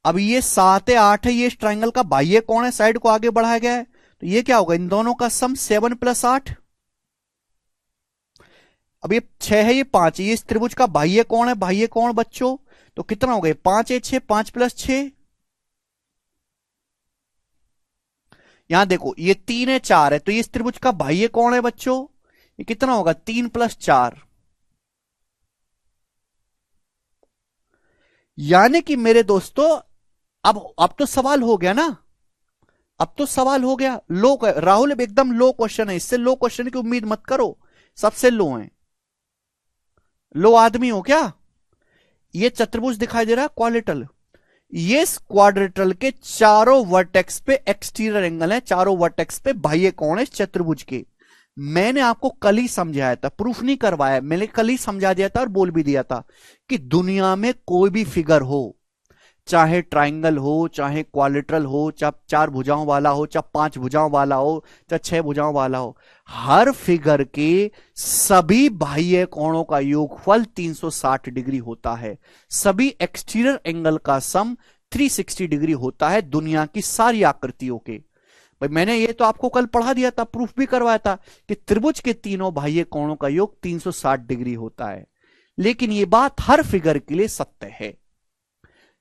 Speaker 1: अब ये 7 है 8 है, ये इस ट्रायंगल का बाह्य कोण है, साइड को आगे बढ़ाया गया है, तो ये क्या होगा इन दोनों का सम 7+8। अब ये 6 है ये 5 है, ये इस त्रिभुज का बाह्य कोण है, बाह्य कोण बच्चों तो कितना हो गया 5 है 6, 5+6। यहां देखो ये 3 है 4 है तो ये इस त्रिभुज का बाह्य कोण है बच्चों, ये कितना होगा 3+4। यानी कि मेरे दोस्तों अब तो सवाल हो गया ना। अब तो सवाल हो गया। लो राहुल एकदम लो क्वेश्चन है, इससे लो क्वेश्चन की उम्मीद मत करो, सबसे लो है। लो आदमी हो क्या। ये चतुर्भुज दिखाई दे रहा है क्वाड्रेटल, ये क्वाड्रेटल के चारों वर्टेक्स पे एक्सटीरियर एंगल है, चारों वर्टेक्स पे बाह्य कोण है चतुर्भुज के। मैंने आपको कल ही समझाया था, प्रूफ नहीं करवाया, मैंने कल ही समझा दिया था और बोल भी दिया था कि दुनिया में कोई भी फिगर हो, चाहे ट्राइंगल हो, चाहे क्वाड्रिलेटरल हो, चाहे 4 भुजाओं वाला हो, चाहे 5 भुजाओं वाला हो, चाहे 6 भुजाओं वाला हो, हर फिगर के सभी बाह्य कोणों का योगफल 360 डिग्री होता है। सभी एक्सटीरियर एंगल का सम 360 डिग्री होता है दुनिया की सारी आकृतियों के। भाई मैंने ये तो आपको कल पढ़ा दिया था, प्रूफ भी करवाया था कि त्रिभुज के तीनों बाह्य कोणों का योग 360 डिग्री होता है। लेकिन यह बात हर फिगर के लिए सत्य है।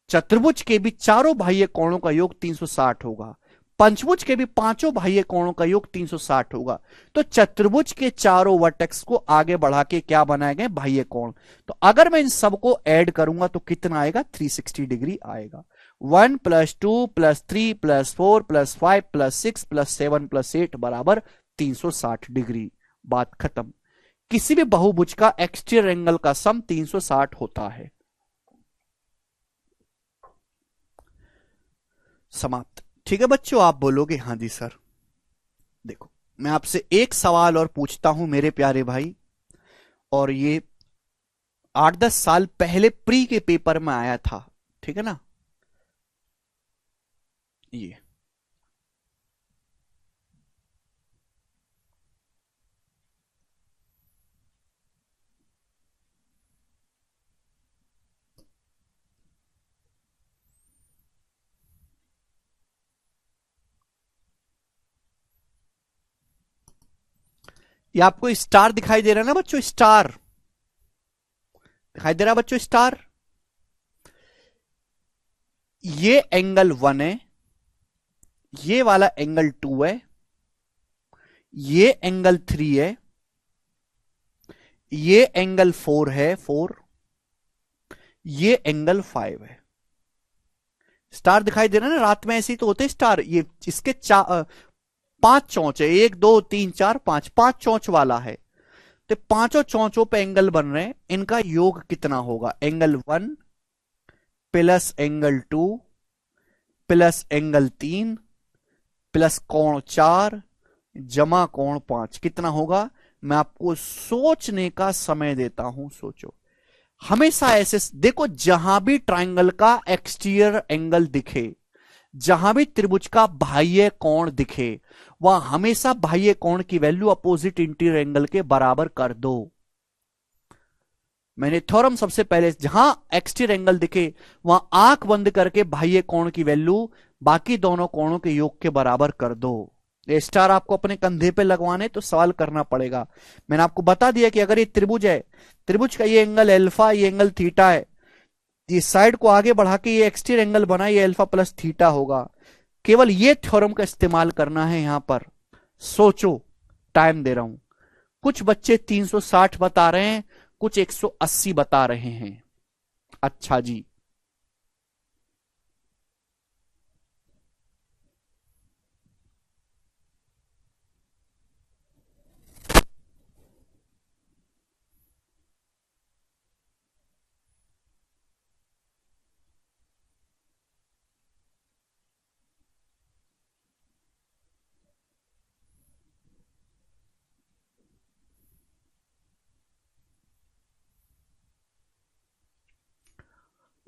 Speaker 1: चतुर्भुज के भी चारों बाह्य कोणों का योग 360 होगा, पंचभुज के भी पांचों बाह्य कोणों का योग 360 होगा। तो चतुर्भुज के चारों वर्टेक्स को आगे बढ़ा के क्या बनाए गए बाह्य कोण। तो अगर मैं इन सबको ऐड करूंगा तो कितना आएगा 360 डिग्री आएगा। 1+2+3+4+5+6+7+8 बराबर 360 डिग्री। बात खत्म। किसी भी बहुभुज का एक्सटीरियर एंगल का सम 360 होता है। समाप्त। ठीक है बच्चों, आप बोलोगे हां जी सर। देखो मैं आपसे एक सवाल और पूछता हूं मेरे प्यारे भाई, और ये 8-10 साल पहले प्री के पेपर में आया था, ठीक है ना। ये आपको स्टार दिखाई दे रहा है ना बच्चों, स्टार दिखाई दे रहा है बच्चों, स्टार। ये एंगल 1 है, ये वाला एंगल 2 है, ये एंगल 3 है, ये एंगल 4 है 4, ये एंगल 5 है। स्टार दिखाई दे रहा है ना, रात में ऐसे ही तो होते स्टार। ये इसके 5 चौंच है, 1 2 3 4 5, 5 चौंच वाला है। तो पांचों चौंचों पे एंगल बन रहे हैं, इनका योग कितना होगा angle 1 plus angle 2 plus angle 3 plus कोण 4 जमा कोण 5 कितना होगा। मैं आपको सोचने का समय देता हूं, सोचो। हमेशा ऐसे देखो, जहां भी ट्रायंगल का एक्सटीरियर एंगल दिखे, जहां भी त्रिभुज का बाह्य कोण दिखे, वहां हमेशा बाह्य कोण की वैल्यू अपोजिट इंटीरियर एंगल के बराबर कर दो। मैंने थ्योरम सबसे पहले, जहां एक्सटीरियर एंगल दिखे वहां आंख बंद करके बाह्य कोण की वैल्यू बाकी दोनों कोणों के योग के बराबर कर दो। ये स्टार आपको अपने कंधे पे लगवाने तो सवाल करना पड़ेगा। मैंने आपको बता दिया कि अगर ये त्रिभुज है, त्रिभुज का ये एंगल अल्फा, ये एंगल थीटा है, इस साइड को आगे बढ़ा के ये एक्सटीरियर एंगल बना, ये अल्फा प्लस थीटा होगा। केवल ये थ्योरम का इस्तेमाल करना है यहां पर। सोचो, टाइम दे रहा हूं। कुछ बच्चे 360 बता रहे हैं, कुछ 180 बता रहे हैं। अच्छा जी,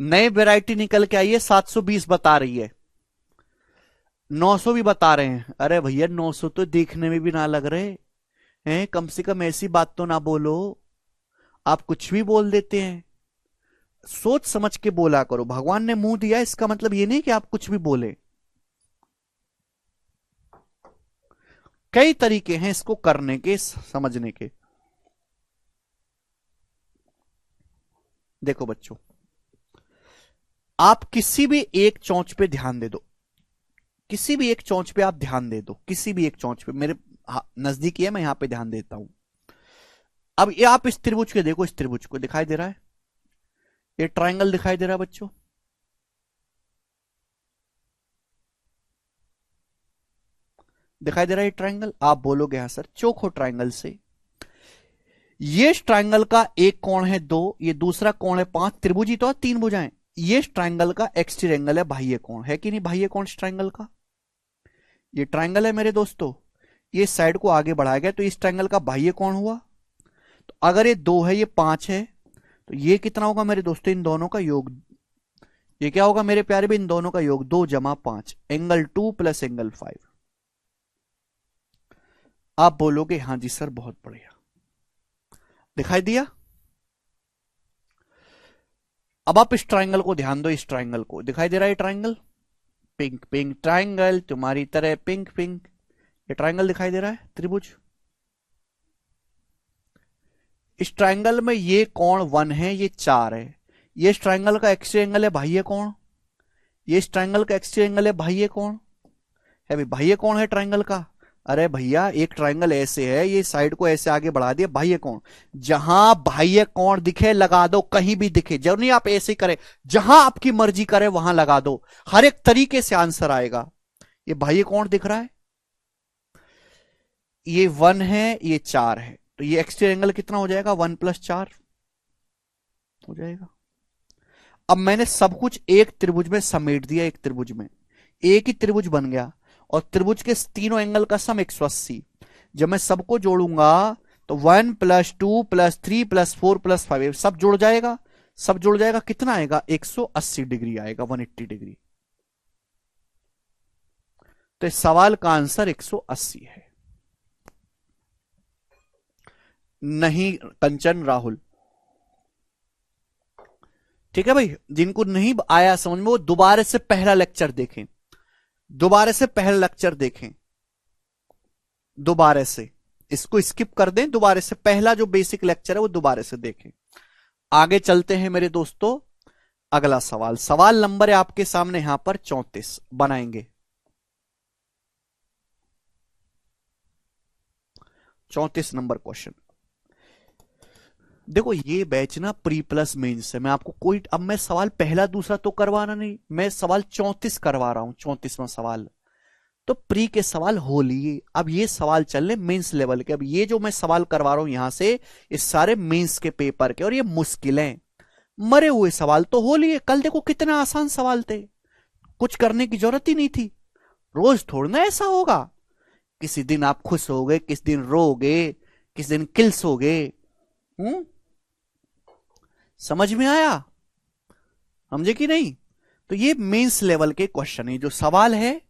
Speaker 1: नई वैरायटी निकल के आई है, 720 बता रही है, 900 भी बता रहे हैं। अरे भैया 900 तो देखने में भी ना लग रहे हैं, कम से कम ऐसी बात तो ना बोलो, आप कुछ भी बोल देते हैं। सोच समझ के बोला करो, भगवान ने मुंह दिया इसका मतलब ये नहीं कि आप कुछ भी बोले। कई तरीके हैं इसको करने के, समझने के। देखो बच्चों, आप किसी भी एक चौंच पे ध्यान दे दो, किसी भी एक चौंच पे आप ध्यान दे दो, किसी भी एक चौंच पे, मेरे नजदीक है, मैं यहां पे ध्यान देता हूं। अब ये आप इस त्रिभुज के देखो, इस त्रिभुज को दिखाई दे रहा है, ये ट्रायंगल दिखाई दे रहा है बच्चों, दिखाई दे रहा है ये ट्रायंगल। आप बोलोगे हाँ सर, चोखो ट्रायंगल से। ये ट्रायंगल का एक कोण है 2, ये दूसरा कोण है 5, त्रिभुज ही तो है, 3 भुजाएं। ये ट्रायंगल का एक्सटीरियर एंगल है, बाह्य कोण है कि नहीं, बाह्य कोण इस ट्रायंगल का। ये ट्रायंगल है मेरे दोस्तों, ये साइड को आगे बढ़ाया गया तो इस ट्रायंगल का बाह्य कोण हुआ। तो अगर ये 2 है, ये 5 है, तो ये कितना होगा मेरे दोस्तों, इन दोनों का योग। ये क्या होगा मेरे प्यारे भी, इन दोनों का योग 2 जमा 5, एंगल 2 प्लस एंगल 5। आप बोलोगे हाँ जी सर बहुत बढ़िया, दिखाई दिया। अब आप इस ट्रायंगल को ध्यान दो, इस ट्रायंगल को दिखाई दे रहा है ट्रायंगल, पिंक पिंक ट्रायंगल तुम्हारी तरह पिंक पिंक, ये ट्रायंगल दिखाई दे रहा है, त्रिभुज। इस ट्रायंगल में ये कोण 1 है, ये 4 है, ये इस ट्रायंगल का एक्सटीरियर एंगल है बाह्य कोण, ये इस ट्रायंगल का एक्सटीरियर एंगल है बाह्य कोण है भाई, बाह्य कोण है ट्रायंगल का। अरे भैया एक ट्रायंगल ऐसे है, ये साइड को ऐसे आगे बढ़ा दिया, बाह्य कोण। जहां बाह्य कोण दिखे लगा दो, कहीं भी दिखे, जरूर नहीं आप ऐसे करें, जहां आपकी मर्जी करे वहां लगा दो, हर एक तरीके से आंसर आएगा। ये बाह्य कोण दिख रहा है, ये 1 है, ये 4 है, तो ये एक्सटीरियर एंगल कितना हो जाएगा, 1 + 4 हो जाएगा। अब मैंने सब कुछ एक त्रिभुज में समेट दिया, एक त्रिभुज में, एक ही त्रिभुज बन गया, और त्रिभुज के तीनों एंगल का सम 180। जब मैं सबको जोड़ूंगा तो 1 + 2 + 3 + 4 + 5 सब जुड़ जाएगा, सब जुड़ जाएगा, कितना आएगा, 180 डिग्री आएगा, 180 डिग्री। तो इस सवाल का आंसर 180 है। नहीं कंचन राहुल, ठीक है भाई, जिनको नहीं आया समझ में वो दोबारा से पहला लेक्चर देखें, दोबारा से पहला लेक्चर देखें, दोबारा से इसको स्किप कर दें, दोबारा से पहला जो बेसिक लेक्चर है वो दोबारा से देखें। आगे चलते हैं मेरे दोस्तों, अगला सवाल, सवाल नंबर है आपके सामने यहां पर 34 बनाएंगे, 34 नंबर क्वेश्चन। देखो ये बैच ना प्री प्लस मेंस है, मैं आपको कोई, अब मैं सवाल पहला दूसरा तो करवाना नहीं, मैं सवाल 34 करवा रहा हूं, 34वां सवाल। तो प्री के सवाल हो लिए, अब ये सवाल चल रहे मेंस लेवल के। अब ये जो मैं सवाल करवा रहा हूं यहां से, ये सारे मेंस के पेपर के, और ये मुश्किल हैं, मरे हुए सवाल तो हो लिए। कल देखो कितना आसान सवाल थे, कुछ करने की जरूरत ही नहीं थी। रोज थोड़ा ना ऐसा होगा, किसी दिन आप खुश हो गए, किसी दिन रोगे, किसी दिन किल्स हो गए। समझ में आया, समझे कि नहीं। तो ये मेंस लेवल के क्वेश्चन है, जो सवाल है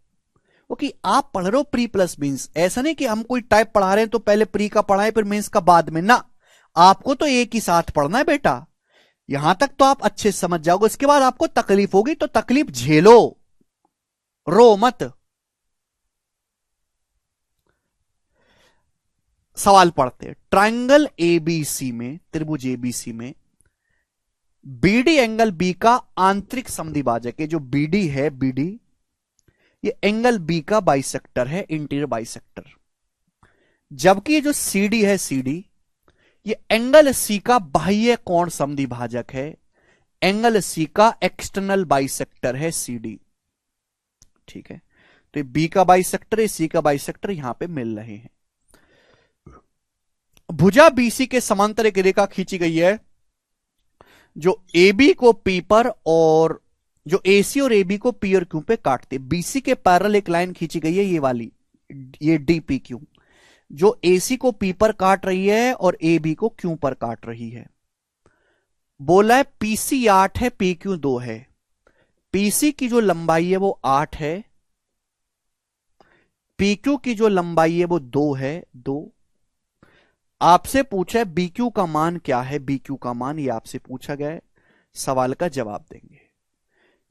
Speaker 1: वो कि आप पढ़ रहे हो प्री प्लस मेंस, ऐसा नहीं कि हम कोई टाइप पढ़ा रहे हैं तो पहले प्री का पढ़ाए फिर मेंस का बाद में, ना, आपको तो एक ही साथ पढ़ना है बेटा। यहां तक तो आप अच्छे से समझ जाओगे, उसके बाद आपको तकलीफ होगी तो तकलीफ झेलो, रो मत। सवाल पढ़ते हैं, ट्रायंगल एबीसी में, त्रिभुज एबीसी में बीडी एंगल बी का आंतरिक समद्विभाजक है। जो बीडी है, बीडी ये एंगल बी का बाइसेक्टर है, इंटीरियर बाइसेक्टर। जबकि ये जो सीडी है, सीडी ये एंगल सी का बाह्य कोण समद्विभाजक है, एंगल सी का एक्सटर्नल बाइसेक्टर है सीडी, ठीक है। तो ये बी का बाइसेक्टर है, सी का बाइसेक्टर यहां पे मिल रहे हैं। भुजा बीसी के समांतर एक रेखा खींची गई है, जो AB को P पर और जो AC और AB को P और Q पे काटते। BC के पैरेलल एक लाइन खींची गई है, ये वाली, ये DPQ, जो AC को P पर काट रही है और AB को Q पर काट रही है। बोला है पीसी 8 है, पीक्यू 2 है। पीसी की जो लंबाई है वो 8 है, पीक्यू की जो लंबाई है वो 2 है, 2। आपसे पूछा है बीक्यू का मान क्या है, बीक्यू का मान ये आपसे पूछा गया है, सवाल का जवाब देंगे।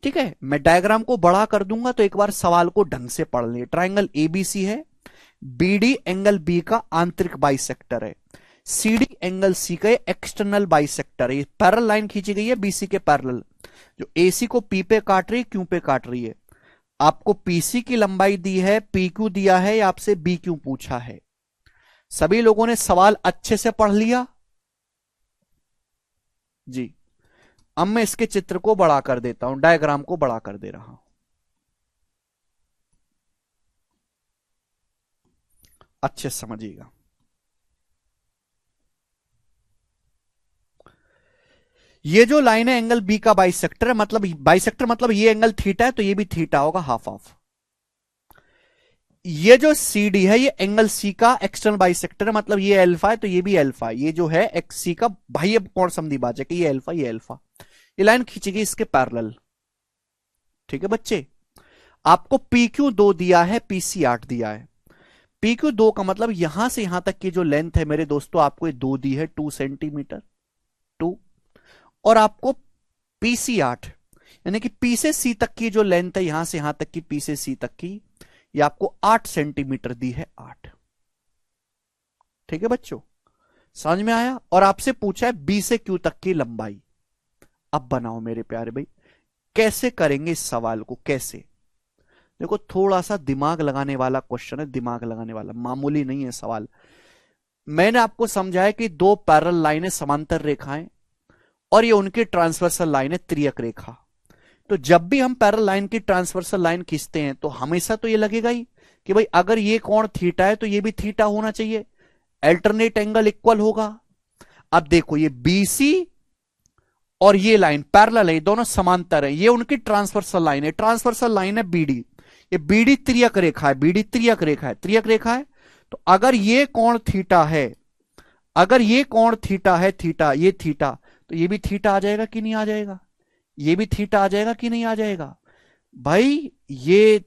Speaker 1: ठीक है, मैं डायग्राम को बड़ा कर दूंगा तो एक बार सवाल को ढंग से पढ़ लें। ट्राइंगल एबीसी है, बीडी एंगल बी का आंतरिक बाइसेक्टर है, सीडी एंगल सी का एक्सटर्नल बाइसेक्टर है। ये पैरेलल लाइन खींची गई है बीसी के पैरेलल, जो एसी को पी पे काट रही है, क्यू पे काट रही है। आपको पीसी की लंबाई दी है, पीक्यू दिया है, या आपसे बीक्यू पूछा है। सभी लोगों ने सवाल अच्छे से पढ़ लिया जी। अब मैं इसके चित्र को बड़ा कर देता हूं, डायग्राम को बड़ा कर दे रहा हूं, अच्छे से समझिएगा। ये जो लाइन है एंगल बी का बाइसेक्टर है, मतलब बाइसेक्टर मतलब ये एंगल थीटा है तो ये भी थीटा होगा, हाफ ऑफ। ये जो सी डी है ये एंगल सी का एक्सटर्नल बाइसेक्टर है, मतलब ये अल्फा है तो ये भी अल्फा। ये जो है एक्स सी का बाह्य कोण समद्विभाजक है, ये अल्फा ये अल्फा। ये लाइन खींचेगी इसके पैरेलल। ठीक है बच्चे, आपको PQ 2 दिया है, PC 8 दिया है। PQ 2 का मतलब यहां से यहां तक की जो लेंथ है मेरे दोस्तों, आपको ये 2 दी है, 2 सेंटीमीटर 2। और आपको PC 8 यानी कि P से C तक की जो लेंथ है, यहां से यहां तक की P से C तक की, ये आपको 8 सेंटीमीटर दी है, 8। ठीक है बच्चों, समझ में आया। और आपसे पूछा है B से Q तक की लंबाई। अब बनाओ मेरे प्यारे भाई, कैसे करेंगे इस सवाल को, कैसे। देखो थोड़ा सा दिमाग लगाने वाला क्वेश्चन है, दिमाग लगाने वाला, मामूली नहीं है सवाल। मैंने आपको समझाया कि दो पैरेलल लाइनें समांतर रेखाएं और ये उनकी ट्रांसवर्सल लाइन है त्रियक रेखा। तो जब भी हम पैरेलल लाइन की ट्रांसवर्सल लाइन खींचते हैं तो हमेशा तो ये लगेगा ही कि भाई अगर ये कोण थीटा है तो ये भी थीटा होना चाहिए, अल्टरनेट एंगल इक्वल होगा। अब देखो ये बीसी और ये लाइन पैरेलल है, दोनों समांतर है, ये उनकी ट्रांसवर्सल लाइन है, ट्रांसवर्सल लाइन है बीडी। ये बीडी त्रियक रेखा है, बीडी त्रियक रेखा है, त्रियक रेखा है। तो अगर ये कोण थीटा है, अगर ये कोण थीटा है, थीटा ये थीटा, तो ये भी थीटा आ जाएगा कि नहीं आ जाएगा, ये भी थीटा आ जाएगा कि नहीं आ जाएगा। भाई ये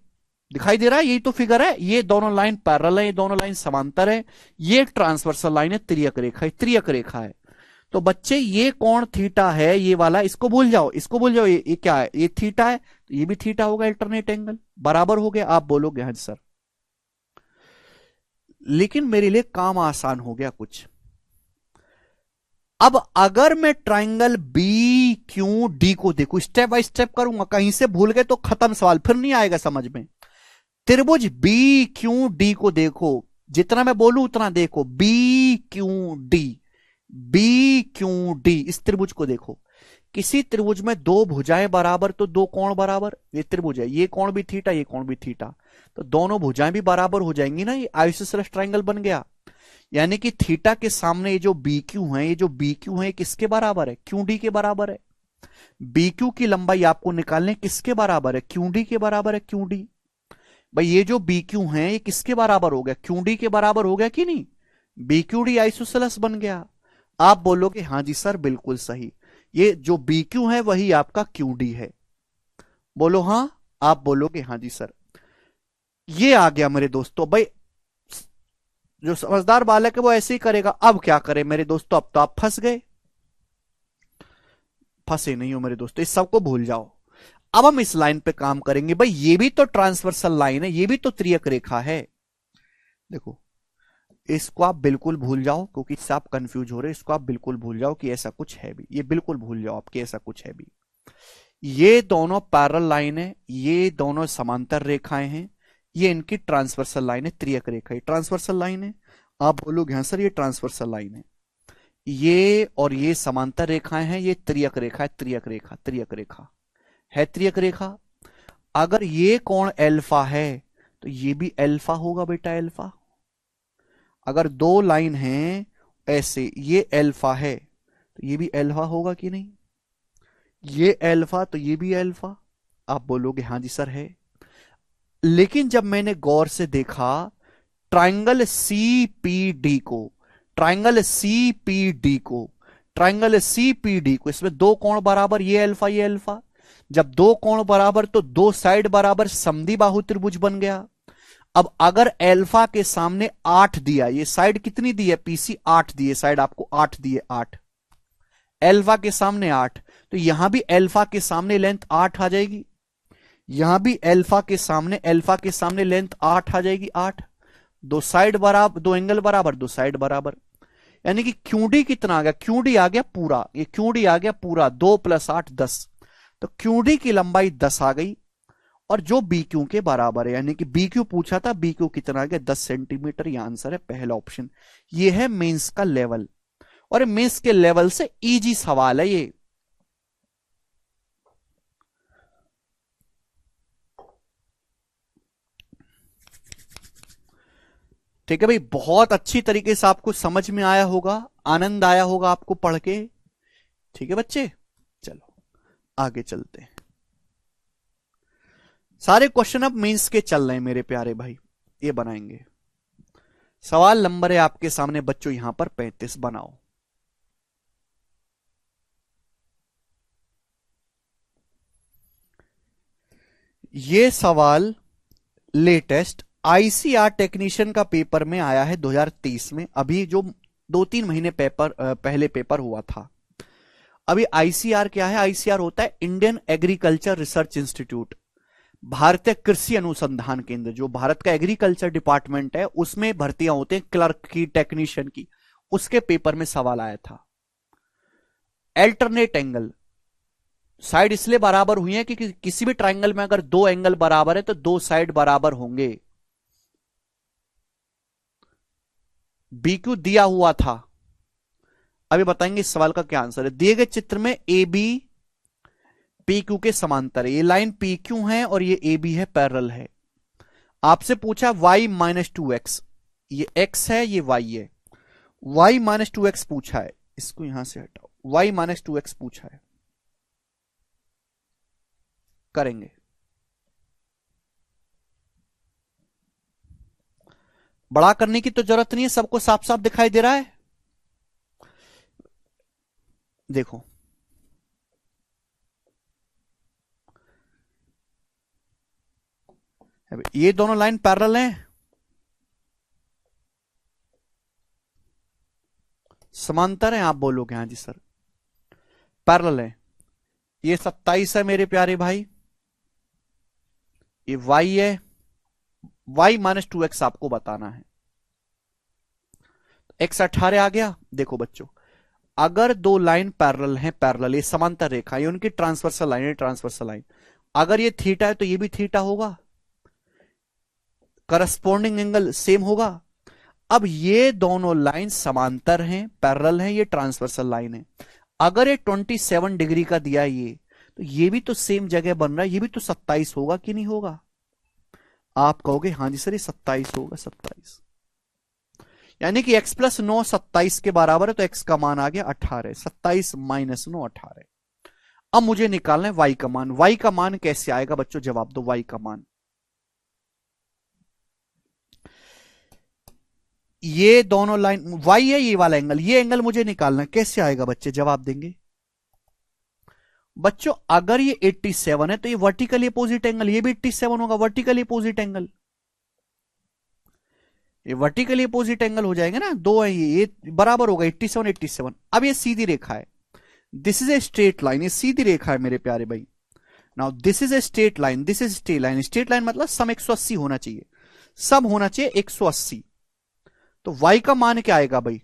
Speaker 1: दिखाई दे रहा है, यही तो फिगर है, ये दोनों लाइन पैरेलल है, ये दोनों लाइन समांतर है, ये ट्रांसवर्सल लाइन है, त्रियक रेखा है, त्रियक रेखा है। तो बच्चे ये कोण थीटा है, ये वाला, इसको भूल जाओ, इसको भूल जाओ, ये क्या है, ये थीटा है तो ये भी थीटा होगा, अल्टरनेट एंगल बराबर हो गया। आप बोलोगे हाँ सर, लेकिन मेरे लिए काम आसान हो गया कुछ। अब अगर मैं ट्राइंगल बी क्यू डी को देखूं, स्टेप बाय स्टेप करूंगा, कहीं से भूल गए तो खत्म सवाल, फिर नहीं आएगा समझ में। त्रिभुज बी क्यू डी को देखो, जितना मैं बोलूं उतना देखो, B Q D, B Q D, इस त्रिभुज को देखो। किसी त्रिभुज में दो भुजाएं बराबर तो दो कोण बराबर, ये त्रिभुज है, ये कोण भी थीटा, ये कोण भी थीटा, तो दोनों भुजाएं भी बराबर हो जाएंगी ना, ये आइसोसेलेस ट्रायंगल बन गया। यानी कि थीटा के सामने ये जो बी क्यू है, ये जो बी क्यू है किसके बराबर है, क्यू डी के बराबर है। बी क्यू की लंबाई आपको निकालने किसके बराबर है, क्यू डी के बराबर है, क्यू डी। भाई ये जो बी क्यू है ये किसके बराबर हो गया, क्यू डी के बराबर हो गया कि नहीं, बी क्यू डी आइसोसेलेस बन गया। आप बोलोगे हाँ जी सर बिल्कुल सही, ये जो बी क्यू है वही आपका क्यू डी है। बोलो हाँ, आप बोलोगे हाँ जी सर। ये आ गया मेरे दोस्तों। भाई जो समझदार बालक है वो ऐसे ही करेगा। अब क्या करें मेरे दोस्तों, अब तो आप फंस गए, फंसे नहीं हो मेरे दोस्तों, इस सबको भूल जाओ। अब हम इस लाइन पे काम करेंगे। भाई ये भी तो ट्रांसवर्सल लाइन है, ये भी तो त्रियक रेखा है। देखो इसको आप बिल्कुल भूल जाओ, क्योंकि इससे आप कंफ्यूज हो रहे, इसको आप बिल्कुल भूल जाओ कि ऐसा कुछ है भी, ये बिल्कुल भूल जाओ आपके ऐसा कुछ है भी। ये दोनों पैरेलल लाइन है, ये दोनों समांतर रेखाएं हैं, ये इनकी ट्रांसवर्सल लाइन है, त्रियक रेखा, ये ट्रांसवर्सल लाइन है। आप बोलोगे हाँ सर ये ट्रांसवर्सल लाइन है, ये और ये समांतर रेखाएं हैं, ये त्रियक रेखा है, त्रियक रेखा, त्रियक रेखा है, त्रियक रेखा। अगर ये कोण अल्फा है तो ये भी अल्फा होगा बेटा, अल्फा। अगर दो लाइन हैं ऐसे, ये अल्फा है तो ये भी अल्फा होगा कि नहीं, ये अल्फा तो ये भी अल्फा। आप बोलोगे हाँ जी सर है। लेकिन जब मैंने गौर से देखा ट्राइंगल सीपीडी को, ट्राइंगल सीपीडी को ट्राइंगल है सीपीडी को, इसमें दो कोण बराबर, ये अल्फा ये अल्फा, जब दो कोण बराबर तो दो साइड बराबर, समद्विबाहु त्रिभुज बन गया। अब अगर अल्फा के सामने 8 दिया, ये साइड कितनी दी है पीसी, 8 दिए, साइड आपको 8 दिए, 8 अल्फा के सामने 8, तो यहां भी अल्फा के सामने लेंथ 8 आ जाएगी, यहां भी अल्फा के सामने लेंथ 8 आ जाएगी, 8, दो साइड बराबर, दो एंगल बराबर, दो साइड बराबर, यानी कि क्यूडी कितना आ गया, क्यूडी आ गया पूरा, ये क्यूडी आ गया पूरा, 2 + 8 10, तो क्यूडी की लंबाई 10 आ गई, और जो बी क्यू के बराबर है, यानी कि बी क्यू पूछा था, बी क्यू कितना आ गया 10 सेंटीमीटर, ये आंसर है पहला ऑप्शन। ये है मेंस का लेवल, और मेंस के लेवल से इजी सवाल है ये। ठीक है भाई, बहुत अच्छी तरीके से आपको समझ में आया होगा, आनंद आया होगा आपको पढ़ के। ठीक है बच्चे, चलो आगे चलते हैं। सारे क्वेश्चन अब मेंस के चल रहे हैं मेरे प्यारे भाई, ये बनाएंगे। सवाल नंबर है आपके सामने बच्चों यहां पर 35, बनाओ। ये सवाल लेटेस्ट आईसीआर टेक्नीशियन का पेपर में आया है 2023 में, अभी जो 2-3 महीने पहले पेपर हुआ था। अभी आईसीआर क्या है, आईसीआर होता है इंडियन एग्रीकल्चर रिसर्च इंस्टीट्यूट, भारतीय कृषि अनुसंधान केंद्र, जो भारत का एग्रीकल्चर डिपार्टमेंट है उसमें भर्तियां होते हैं क्लर्क की, टेक्नीशियन की, उसके पेपर में सवाल आया था। अल्टरनेट एंगल, साइड इसलिए बराबर हुई है कि किसी भी ट्राइंगल में अगर दो एंगल बराबर है तो दो साइड बराबर होंगे। बीक्यू दिया हुआ था, अभी बताएंगे इस सवाल का क्या आंसर है। दिए गए चित्र में ए बी पी क्यू के समांतर है, ये लाइन पी क्यू है और ये ए बी है, पैरेलल है। आपसे पूछा y - 2x, ये x है ये y है, y - 2x पूछा है, इसको यहां से हटाओ, y - 2x पूछा है, करेंगे। बड़ा करने की तो जरूरत नहीं है, सबको साफ साफ दिखाई दे रहा है। देखो ये दोनों लाइन पैरेलल हैं, समांतर हैं, आप बोलोगे हाँ जी सर पैरेलल है। ये 27 है मेरे प्यारे भाई, ये y है, y - 2x आपको बताना है, x 18 आ गया। देखो बच्चों, अगर दो लाइन पैरेलल हैं, पैरेलल ये समांतर रेखा, ये उनकी ट्रांसवर्सल लाइन है, ट्रांसवर्सल लाइन, अगर ये थीटा है तो ये भी थीटा होगा, करस्पॉन्डिंग एंगल सेम होगा। अब ये दोनों लाइन समांतर हैं, पैरेलल हैं, ये ट्रांसवर्सल लाइन है। अगर ये 27 डिग्री का दिया ये, तो ये भी तो सेम जगह बन रहा है, ये भी तो 27 होगा कि नहीं होगा। आप कहोगे हाँ जी सर ये 27 होगा, 27, यानी कि x + 9 27 के बराबर है, तो x का मान आ गया 18, 27 - 9 18। अब मुझे निकालना है y का मान। y का मान कैसे आएगा बच्चों, जवाब दो। y का मान, ये दोनों लाइन y है, ये वाला एंगल, ये एंगल मुझे निकालना है, कैसे आएगा बच्चे, जवाब देंगे। बच्चों अगर ये 87 है तो ये वर्टिकली अपोजिट एंगल, ये भी 87 होगा, वर्टिकली अपोजिट एंगल, ये वर्टिकली अपोजिट एंगल हो जाएंगे ना, दो है ये बराबर होगा 87 87। अब ये सीधी रेखा है, this is a straight line, ये सीधी रेखा है मेरे प्यारे भाई। Now this is a straight line, this is straight line, straight line मतलब सम 180 होना चाहिए, सम होना चाहिए 180। तो y का मान क्या आएगा भाई,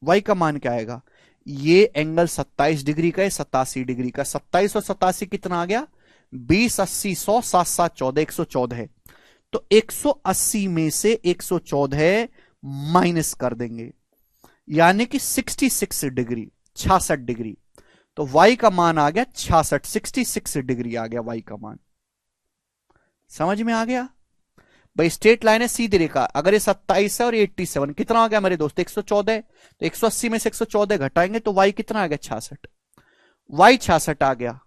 Speaker 1: y का मान क्या आएगा, ये एंगल 27 डिग्री का है, 87 डिग्री का, 27 और 87 कितना आ गया, 20 80 100 7 7 14 114 है। तो 180 में से 114 माइनस कर देंगे, यानी कि 66 डिग्री, 66 डिग्री। तो y का मान आ गया 66, 66 डिग्री आ गया y का मान। समझ में आ गया भाई, स्ट्रेट लाइन है, सीधी रेखा, अगर ये 27 है और 87 कितना आ गया मेरे दोस्त 114 है, तो 180 में से 114 घटाएंगे तो y कितना आ गया 66, y 66 आ गया।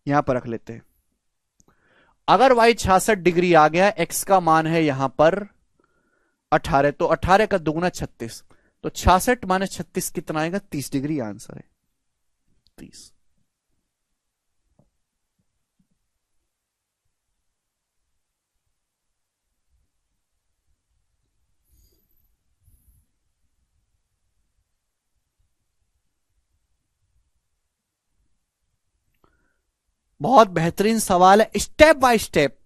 Speaker 1: यहां पर रख लेते हैं, अगर y 66 डिग्री आ गया, x का मान है यहां पर 18, तो 18 का दुगुना 36, तो 66 माइनस 36 कितना आएगा? 30 डिग्री आंसर है, 30। बहुत बेहतरीन सवाल है। स्टेप बाय स्टेप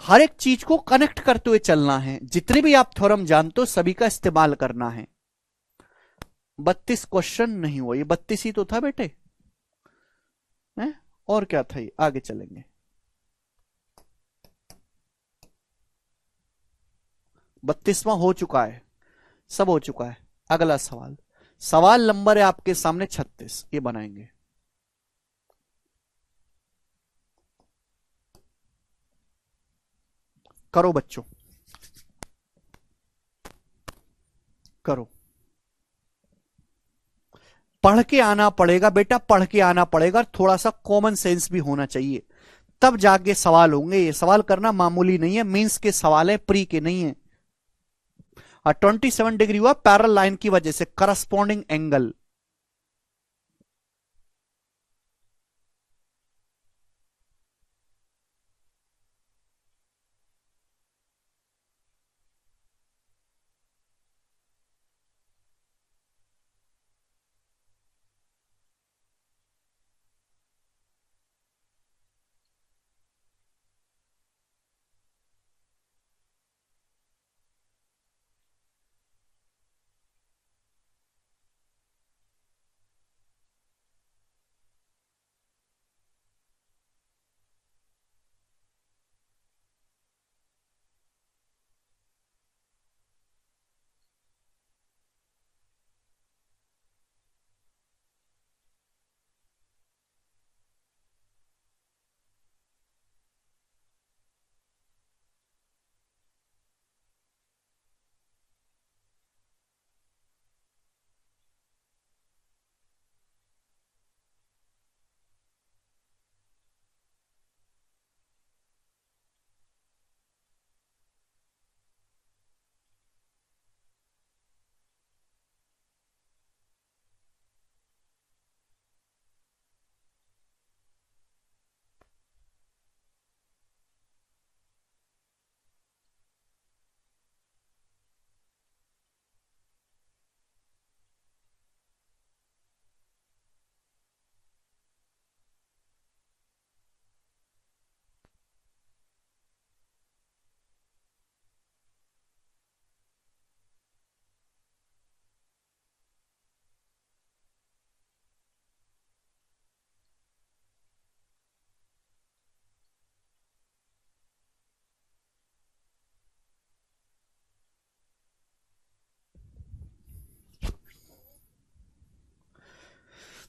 Speaker 1: हर एक चीज को कनेक्ट करते हुए चलना है। जितने भी आप थ्योरम जानते हो सभी का इस्तेमाल करना है। 32 क्वेश्चन नहीं हुआ, ये 32 ही तो था बेटे, है? और क्या था ये? आगे चलेंगे। 32वां हो चुका है, सब हो चुका है। अगला सवाल, सवाल नंबर है आपके सामने 36, ये बनाएंगे। करो बच्चों, करो। पढ़ के आना पड़ेगा बेटा, पढ़ के आना पड़ेगा। थोड़ा सा कॉमन सेंस भी होना चाहिए, तब जाके सवाल होंगे। ये सवाल करना मामूली नहीं है, मींस के सवाल है, प्री के नहीं है। 27 डिग्री हुआ पैरेलल लाइन की वजह से, करस्पॉन्डिंग एंगल।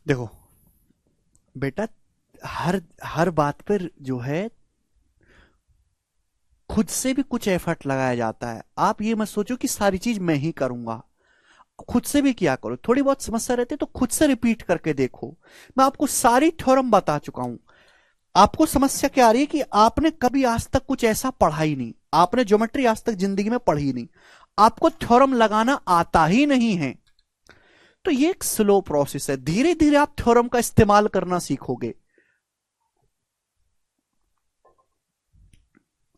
Speaker 1: देखो बेटा, हर हर बात पर जो है खुद से भी कुछ एफर्ट लगाया जाता है। आप ये मत सोचो कि सारी चीज मैं ही करूंगा, खुद से भी किया करो। थोड़ी बहुत समस्या रहती है तो खुद से रिपीट करके देखो। मैं आपको सारी थ्योरम बता चुका हूं। आपको समस्या क्या आ रही है कि आपने कभी आज तक कुछ ऐसा पढ़ा ही नहीं, आपने ज्योमेट्री आज तक जिंदगी में पढ़ी नहीं, आपको थ्योरम लगाना आता ही नहीं है। तो ये एक स्लो प्रोसेस है, धीरे धीरे आप थ्योरम का इस्तेमाल करना सीखोगे।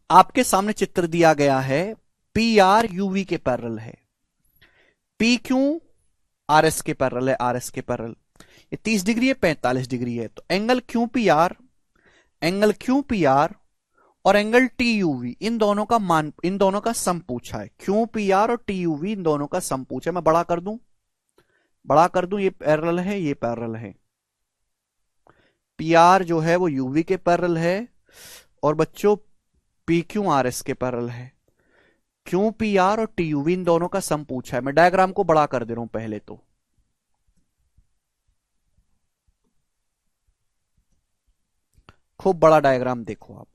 Speaker 1: आपके सामने चित्र दिया गया है, पी आर यूवी के पैरेलल है, पी क्यू आर एस के पैरेलल है, आर एस के पैरेलल। ये 30 डिग्री है, 45 डिग्री है। तो angle Q P R, angle Q P R और एंगल टी यूवी, इन दोनों का मान, इन दोनों का सम पूछा है। क्यू पी आर और टी यूवी, इन दोनों का सम पूछा है। मैं बड़ा कर दूं, बड़ा कर दूं, ये पैरेलल है, ये पैरेलल है। पी आर जो है वो यूवी के पैरेलल है, और बच्चों पी क्यू आर एस के पैरेलल है। क्यू पी आर और टी यूवी, इन दोनों का सम पूछा है। मैं डायग्राम को बड़ा कर दे रहा हूं पहले तो। खूब बड़ा डायग्राम देखो आप।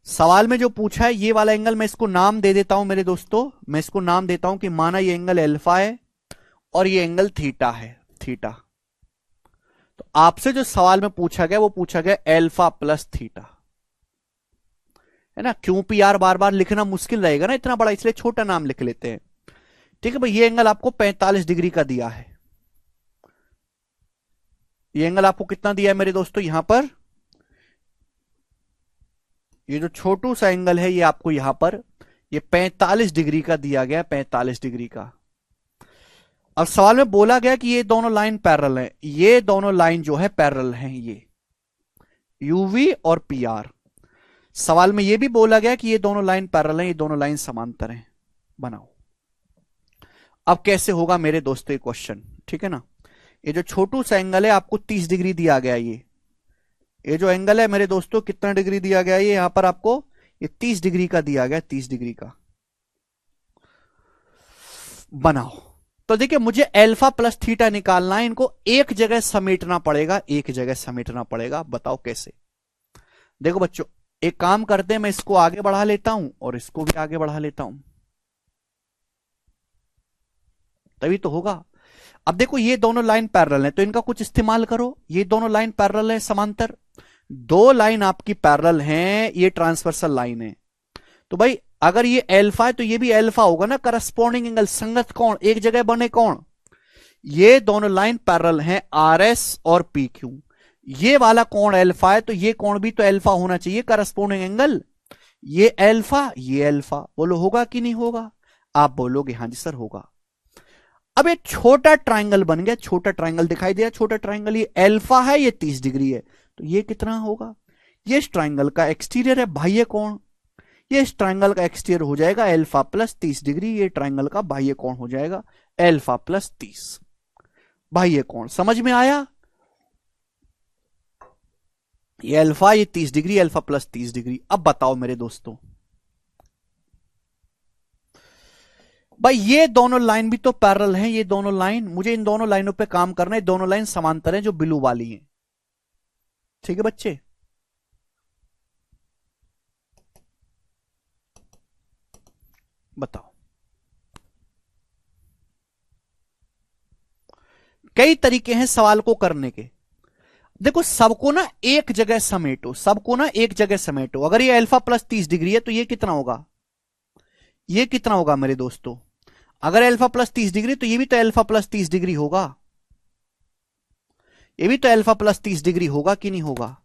Speaker 1: सवाल में जो पूछा है ये वाला एंगल, मैं इसको नाम दे देता हूं मेरे दोस्तों, मैं इसको नाम देता हूं कि माना ये एंगल एल्फा है और ये एंगल थीटा है, थीटा। तो आपसे जो सवाल में पूछा गया वो पूछा गया एल्फा प्लस थीटा, है ना। क्यू पी आर बार बार लिखना मुश्किल रहेगा ना इतना बड़ा, इसलिए छोटा नाम लिख लेते हैं। ठीक है भाई, ये एंगल आपको 45 डिग्री का दिया है। ये एंगल आपको कितना दिया है मेरे दोस्तों, यहां पर ये जो छोटू सा एंगल है ये आपको यहां पर ये 45 डिग्री का दिया गया, 45 डिग्री का। अब सवाल में बोला गया कि ये दोनों लाइन पैरेलल है, ये दोनों लाइन जो है पैरेलल हैं, ये यूवी और पीआर। सवाल में ये भी बोला गया कि ये दोनों लाइन पैरेलल हैं, ये दोनों लाइन समांतर हैं, बनाओ। अब कैसे होगा मेरे दोस्तों ये क्वेश्चन, ठीक है ना। ये जो छोटू सा एंगल है आपको 30 डिग्री दिया गया, ये जो एंगल है मेरे दोस्तों कितना डिग्री दिया गया, ये यहां पर आपको ये 30 डिग्री का दिया गया, 30 डिग्री का। बनाओ। तो देखिए मुझे अल्फा प्लस थीटा निकालना है, इनको एक जगह समेटना पड़ेगा, एक जगह समेटना पड़ेगा। बताओ कैसे। देखो बच्चों एक काम करते हैं, मैं इसको आगे बढ़ा लेता हूं और इसको भी आगे बढ़ा लेता हूं, तभी तो होगा। अब देखो ये दोनों लाइन पैरेलल हैं तो इनका कुछ इस्तेमाल करो। ये दोनों लाइन पैरेलल है, समांतर, दो लाइन आपकी पैरेलल हैं, ये ट्रांसवर्सल लाइन है। तो भाई अगर ये अल्फा है तो ये भी अल्फा होगा ना, करस्पॉन्डिंग एंगल, संगत कोण एक जगह बने कोण। ये दोनों लाइन पैरेलल हैं, आर एस और पी क्यू। ये वाला कोण अल्फा है तो ये कोण भी तो अल्फा होना चाहिए, करस्पॉन्डिंग एंगल। ये अल्फा ये अल्फा, बोलो होगा कि नहीं होगा। आप बोलोगे हाँ जी सर होगा। अब ये छोटा ट्राइंगल बन गया, छोटा ट्राइंगल दिखाई दिया, छोटा ट्राइंगल, ये अल्फा है, ये 30 डिग्री है, तो ये कितना होगा। ये इस ट्राइंगल का एक्सटीरियर है, बाह्य कोण। ये इस ट्राइंगल का एक्सटीरियर हो जाएगा अल्फा प्लस 30 डिग्री, ये ट्राइंगल का बाह्य कोण हो जाएगा अल्फा प्लस 30, बाह्य कोण। समझ में आया। ये अल्फा, ये 30 डिग्री, अल्फा प्लस 30 डिग्री। अब बताओ मेरे दोस्तों, भाई ये दोनों लाइन भी तो पैरेलल हैं, ये दोनों लाइन, मुझे इन दोनों लाइनों पे काम करना है। दोनों लाइन समांतर हैं जो ब्लू वाली हैं, ठीक है बच्चे। बताओ। कई तरीके हैं सवाल को करने के। देखो सबको ना एक जगह समेटो, सबको ना एक जगह समेटो। अगर ये अल्फा प्लस 30 डिग्री है तो ये कितना होगा, ये कितना होगा मेरे दोस्तों। अगर अल्फा प्लस 30 डिग्री तो ये भी तो अल्फा प्लस 30 डिग्री होगा, ये भी तो अल्फा प्लस 30 डिग्री होगा कि नहीं होगा।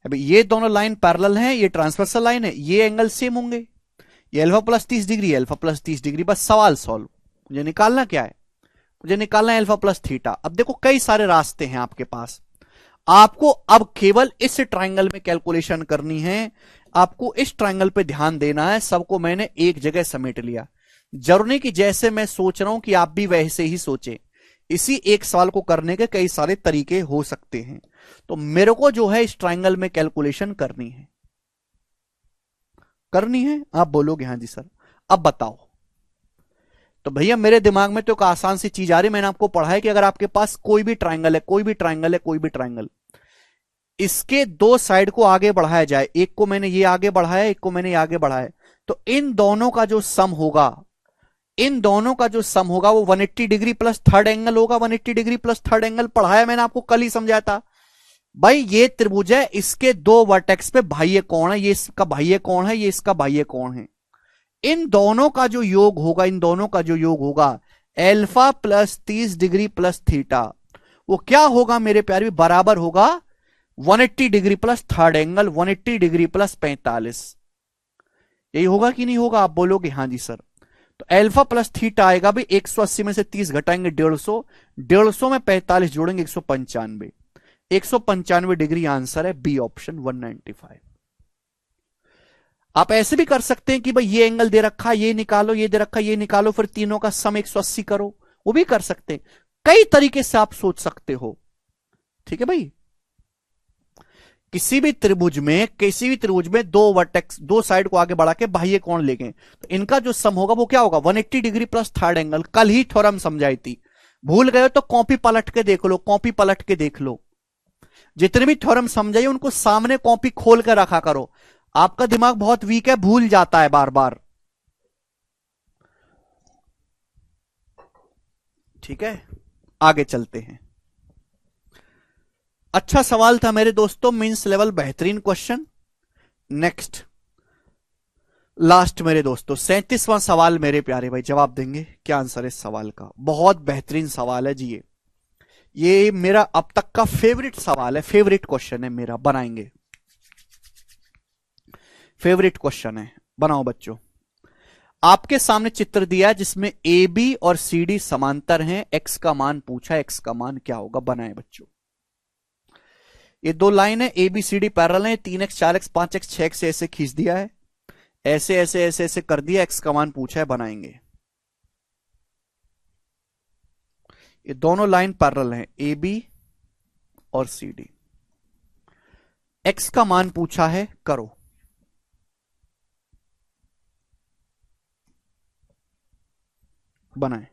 Speaker 1: अभी ये दोनों लाइन पैरेलल हैं, ये ट्रांसवर्सल लाइन है, ये एंगल सेम होंगे। ये alpha plus 30 degree, alpha plus 30 degree. बस सवाल सॉल्व। मुझे निकालना क्या है, मुझे निकालना है अल्फा प्लस थीटा। अब देखो कई सारे रास्ते हैं आपके पास, आपको अब केवल इस ट्राइंगल में कैलकुलेशन करनी है, आपको इस ट्राइंगल पे ध्यान देना है। सबको मैंने एक जगह समेट लिया। जरूरी नहीं कि जैसे मैं सोच रहा हूं कि आप भी वैसे ही सोचें, इसी एक सवाल को करने के कई सारे तरीके हो सकते हैं। तो मेरे को जो है इस ट्राइंगल में कैलकुलेशन करनी है, करनी है। आप बोलोगे हाँ जी सर। अब बताओ। तो भैया मेरे दिमाग में तो एक आसान सी चीज आ रही है, मैंने आपको पढ़ा है कि अगर आपके पास कोई भी ट्राइंगल है, कोई भी ट्राइंगल है, कोई भी ट्राइंगल, इसके दो साइड को आगे बढ़ाया जाए, एक को मैंने ये आगे बढ़ाया, एक को मैंने ये आगे बढ़ाया, तो इन दोनों का जो सम होगा, इन दोनों का जो सम होगा वो 180 डिग्री प्लस थर्ड एंगल होगा। 180 डिग्री प्लस थर्ड एंगल पढ़ाया मैंने आपको, कल ही समझाया था। भाई ये त्रिभुज है, इसके दो वर्टेक्स पे बाह्य कोण है, ये इसका बाह्य कोण है, ये इसका बाह्य कोण है। इन दोनों का जो योग होगा, इन दोनों का जो योग होगा alpha plus 30 degree plus theta, वो क्या होगा मेरे प्यारे, बराबर होगा 180 degree plus third angle, 180 degree plus 45। यही होगा कि नहीं होगा। आप बोलोगे हाँ जी सर। तो अल्फा प्लस थीटा आएगा भाई 180 में से 30 घटाएंगे 150, 150 में 45 जोड़ेंगे 195, 195 डिग्री आंसर है बी ऑप्शन 195। आप ऐसे भी कर सकते हैं कि भाई ये एंगल दे रखा, ये निकालो, ये दे रखा, ये निकालो, फिर तीनों का सम 180 करो, वो भी कर सकते हैं। कई तरीके से आप सोच सकते हो, ठीक है भाई। किसी भी त्रिभुज में दो वर्टेक्स, दो साइड को आगे बढ़ा के बाह्य कोण लेंगे, तो इनका जो सम होगा वो क्या होगा 180 डिग्री प्लस थर्ड एंगल। कल ही थ्योरम समझाई थी, भूल गए तो कॉपी पलट के देख लो, कॉपी पलट के देख लो। जितने भी थ्योरम समझाइए उनको सामने कॉपी खोल कर रखा करो। आपका दिमाग बहुत वीक है, भूल जाता है बार बार, ठीक है। आगे चलते हैं। अच्छा सवाल था मेरे दोस्तों, मींस लेवल बेहतरीन क्वेश्चन। नेक्स्ट लास्ट मेरे दोस्तों 37वां सवाल मेरे प्यारे भाई, जवाब देंगे क्या आंसर है इस सवाल का? बहुत बेहतरीन सवाल है जी ये मेरा अब तक का फेवरेट सवाल है, फेवरेट क्वेश्चन है मेरा, बनाएंगे। फेवरेट क्वेश्चन है, बनाओ बच्चों। आपके सामने चित्र दिया है जिसमें ए बी और सी डी समांतर हैं, एक्स का मान पूछा, एक्स का मान क्या होगा, बनाए बच्चों। ये दो लाइन है A B C D parallel है, 3x 4x 5x 6x ऐसे खींच दिया है, ऐसे ऐसे ऐसे ऐसे कर दिया, एक्स का मान पूछा है, बनाएंगे। ये दोनों लाइन पैरेलल हैं ए बी और सी डी, एक्स का मान पूछा है, करो। बनाए।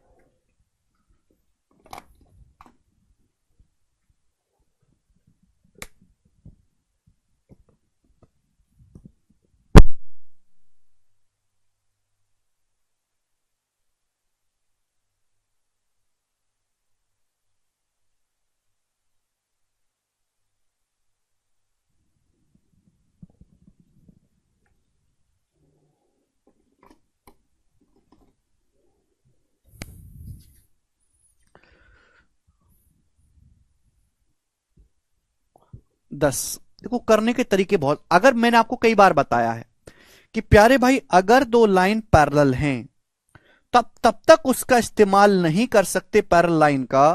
Speaker 1: दस। देखो करने के तरीके बहुत, अगर मैंने आपको कई बार बताया है कि प्यारे भाई अगर दो लाइन पैरेलल हैं तब तक उसका इस्तेमाल नहीं कर सकते पैरेलल लाइन का,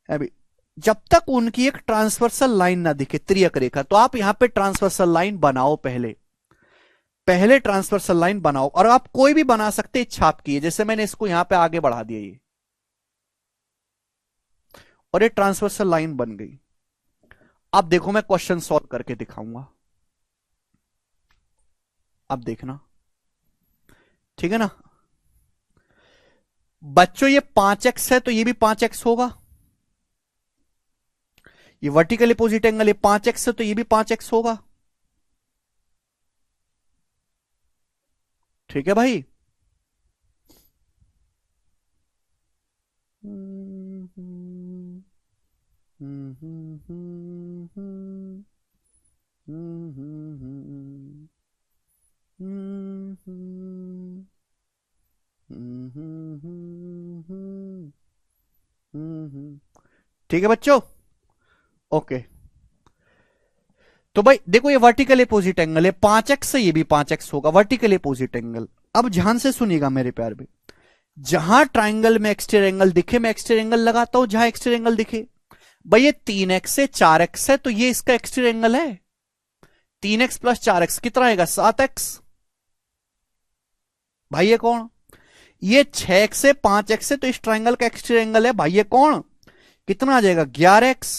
Speaker 1: अभी जब तक उनकी एक ट्रांसवर्सल लाइन ना दिखे, त्रियक रेखा। तो आप यहां पे ट्रांसवर्सल लाइन बनाओ, पहले पहले ट्रांसवर्सल लाइन बनाओ, और आप कोई भी बना सकते, इच्छा आपकी है। जैसे मैंने इसको यहां पे आगे बढ़ा दिया ये, और ये ट्रांसवर्सल लाइन बन गई। अब देखो मैं क्वेश्चन सॉल्व करके दिखाऊंगा, अब देखना, ठीक है ना बच्चों। ये 5x है तो ये भी 5x होगा, ये वर्टिकल अपोजिट एंगल, ये 5x है तो ये भी 5x होगा, ठीक है भाई। ठीक है बच्चों, ओके। तो भाई देखो ये वर्टिकल अपोजिट एंगल है, 5x से ये भी 5x होगा, वर्टिकल अपोजिट एंगल। अब ध्यान से सुनिएगा मेरे प्यार में, जहां ट्राइंगल में एक्सटीरियर एंगल दिखे मैं एक्सटीरियर एंगल लगाता हूं, जहां एक्सटीरियर एंगल दिखे। भाई ये 3x से 4x है तो ये इसका एक्सटीरियर एंगल है, 3x प्लस 4x कितना आएगा, 7x। भाई ये कौन, ये 6x से 5x है तो इस ट्राइंगल का एक्सटीरियर एंगल है, भाई ये कौन, कितना आ जाएगा 11x,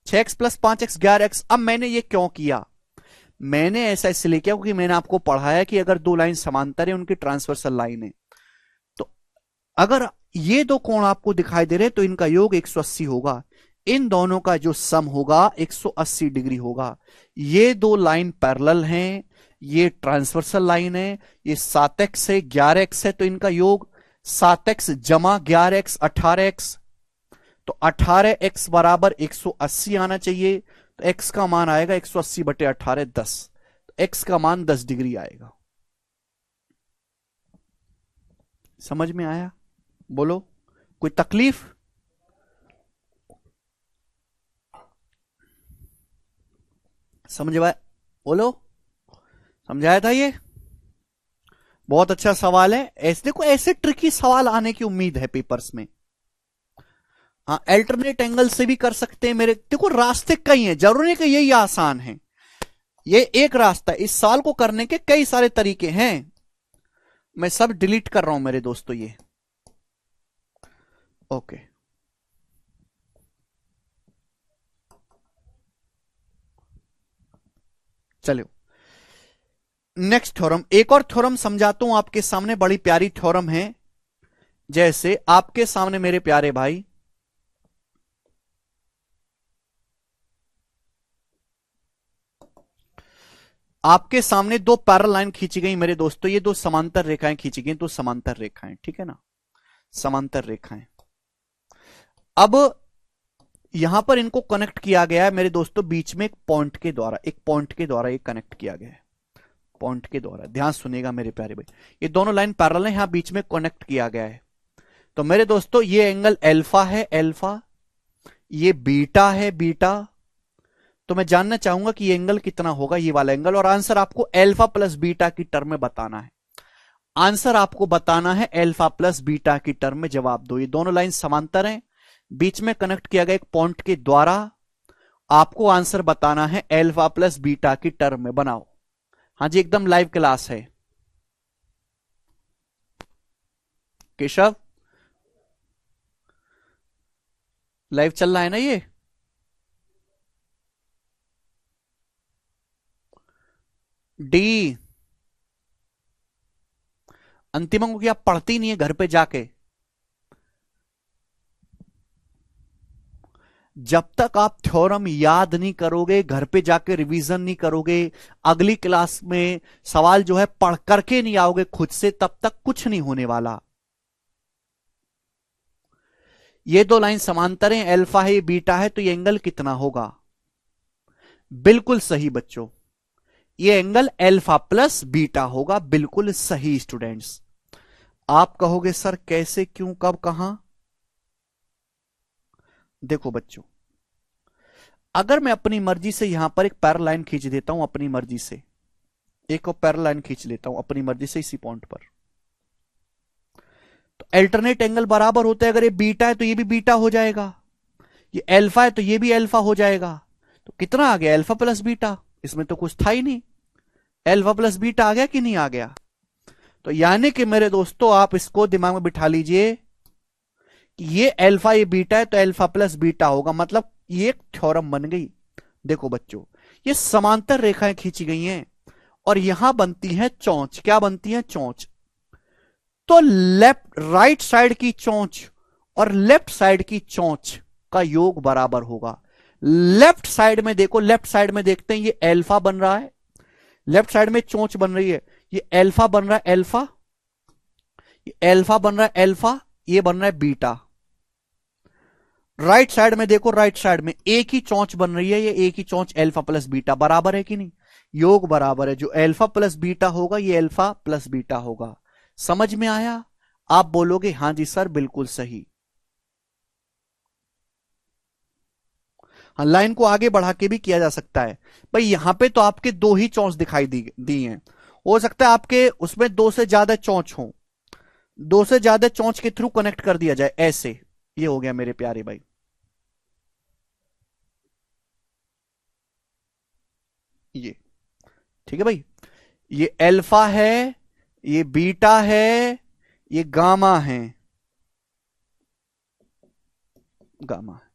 Speaker 1: 6x plus 5x 11x। अब मैंने ये क्यों किया, मैंने ऐसा इसलिए किया क्योंकि मैंने आपको पढ़ाया कि अगर दो लाइन समांतर है उनकी ट्रांसवर्सल लाइन है, तो अगर ये दो कोण आपको दिखाई दे रहे हैं तो इनका योग 180 होगा, इन दोनों का जो सम होगा 180 डिग्री होगा। ये दो लाइन पैरेलल हैं, ये ट्रांसवर्सल लाइन है, ये 7x है 11x है तो इनका योग 7x जमा 11x 18x, तो 18x बराबर 180 आना चाहिए। तो x का मान आएगा 180 बटे 18 10, तो x का मान 10 डिग्री आएगा। समझ में आया, बोलो कोई तकलीफ? समझ आया, बोलो समझाया था ये, बहुत अच्छा सवाल है। ऐसे देखो ऐसे ट्रिकी सवाल आने की उम्मीद है पेपर्स में। हाँ अल्टरनेट एंगल से भी कर सकते हैं मेरे, देखो रास्ते कई हैं, जरूरी नहीं कि यही आसान है, ये एक रास्ता, इस सवाल को करने के कई सारे तरीके हैं। मैं सब डिलीट कर रहा हूं मेरे दोस्तों ये, ओके। चलो नेक्स्ट थ्योरम, एक और थ्योरम समझाता हूं आपके सामने, बड़ी प्यारी थ्योरम है। जैसे आपके सामने मेरे प्यारे भाई आपके सामने दो पैरेलल लाइन खींची गई मेरे दोस्तों, ये दो समांतर रेखाएं खींची गई, दो समांतर रेखाएं, ठीक है ना, समांतर रेखाएं। अब यहां पर इनको कनेक्ट किया गया है मेरे दोस्तों बीच में एक पॉइंट के द्वारा, एक पॉइंट के द्वारा ये कनेक्ट किया गया है। पॉइंट के द्वारा। ध्यान सुनिएगा मेरे प्यारे भाई, ये दोनों लाइन पैरेलल है, यहां बीच में कनेक्ट किया गया है। तो मेरे दोस्तों ये एंगल अल्फा है अल्फा, ये बीटा है बीटा। तो मैं जानना चाहूंगा कि ये एंगल कितना होगा, ये वाला एंगल, और आंसर आपको अल्फा प्लस बीटा की टर्म में बताना है। आंसर आपको बताना है अल्फा प्लस बीटा की टर्म में। जवाब दो। ये दोनों लाइन समांतर हैं, बीच में कनेक्ट किया गया एक पॉइंट के द्वारा। आपको आंसर बताना है अल्फा प्लस बीटा की टर्म में। बनाओ। हाँ जी, एकदम लाइव क्लास है। केशव, लाइव चल रहा है ना ये? डी अंतिम अंक की आप पढ़ती नहीं है घर पे जाके। जब तक आप थ्योरम याद नहीं करोगे, घर पे जाके रिवीजन नहीं करोगे, अगली क्लास में सवाल जो है पढ़ करके नहीं आओगे खुद से, तब तक कुछ नहीं होने वाला। ये दो लाइन समांतर हैं, अल्फा है बीटा है, तो ये एंगल कितना होगा? बिल्कुल सही बच्चों, ये एंगल अल्फा प्लस बीटा होगा। बिल्कुल सही स्टूडेंट्स। आप कहोगे सर कैसे, क्यों, कब, कहां? देखो बच्चों, अगर मैं अपनी मर्जी से यहां पर एक पैरेलल लाइन खींच देता हूं, अपनी मर्जी से एक और पैरेलल लाइन खींच लेता हूं अपनी मर्जी से इसी पॉइंट पर, तो अल्टरनेट एंगल बराबर होता है। अगर ये बीटा है तो ये भी बीटा हो जाएगा, ये अल्फा है तो ये भी अल्फा हो जाएगा। तो कितना आ गया? Alpha plus beta. इसमें तो कुछ था ही नहीं, अल्फा प्लस बीटा आ गया कि नहीं आ गया? तो यानी कि मेरे दोस्तों आप इसको दिमाग में बिठा लीजिए कि ये अल्फा ये बीटा है तो अल्फा प्लस बीटा होगा, मतलब ये एक थ्योरम बन गई। देखो बच्चों, ये समांतर रेखाएं खींची गई हैं और यहां बनती है चौंच। क्या बनती है? चौंच। तो लेफ्ट राइट साइड की चौंच और लेफ्ट साइड की चौंच का योग बराबर होगा। लेफ्ट साइड में देखो, लेफ्ट साइड में देखते हैं, ये अल्फा बन रहा है, लेफ्ट साइड में चोंच बन रही है, ये अल्फा बन रहा है अल्फा, ये अल्फा बन रहा है अल्फा, ये बन रहा है बीटा। राइट साइड में देखो, राइट साइड में एक ही चोंच बन रही है, ये एक ही चोंच अल्फा प्लस बीटा। बराबर है कि नहीं? योग बराबर है। जो अल्फा प्लस बीटा होगा ये अल्फा प्लस बीटा होगा। समझ में आया? आप बोलोगे हां जी सर बिल्कुल सही। हाँ, लाइन को आगे बढ़ा के भी किया जा सकता है। भाई यहां पे तो आपके दो ही चौंच दिखाई दी हैं, हो सकता है आपके उसमें दो से ज्यादा चौंच हो, दो से ज्यादा चौंच के थ्रू कनेक्ट कर दिया जाए ऐसे। ये हो गया मेरे प्यारे भाई। ये ठीक है भाई, ये अल्फा है, ये बीटा है, ये गामा है, गामा है,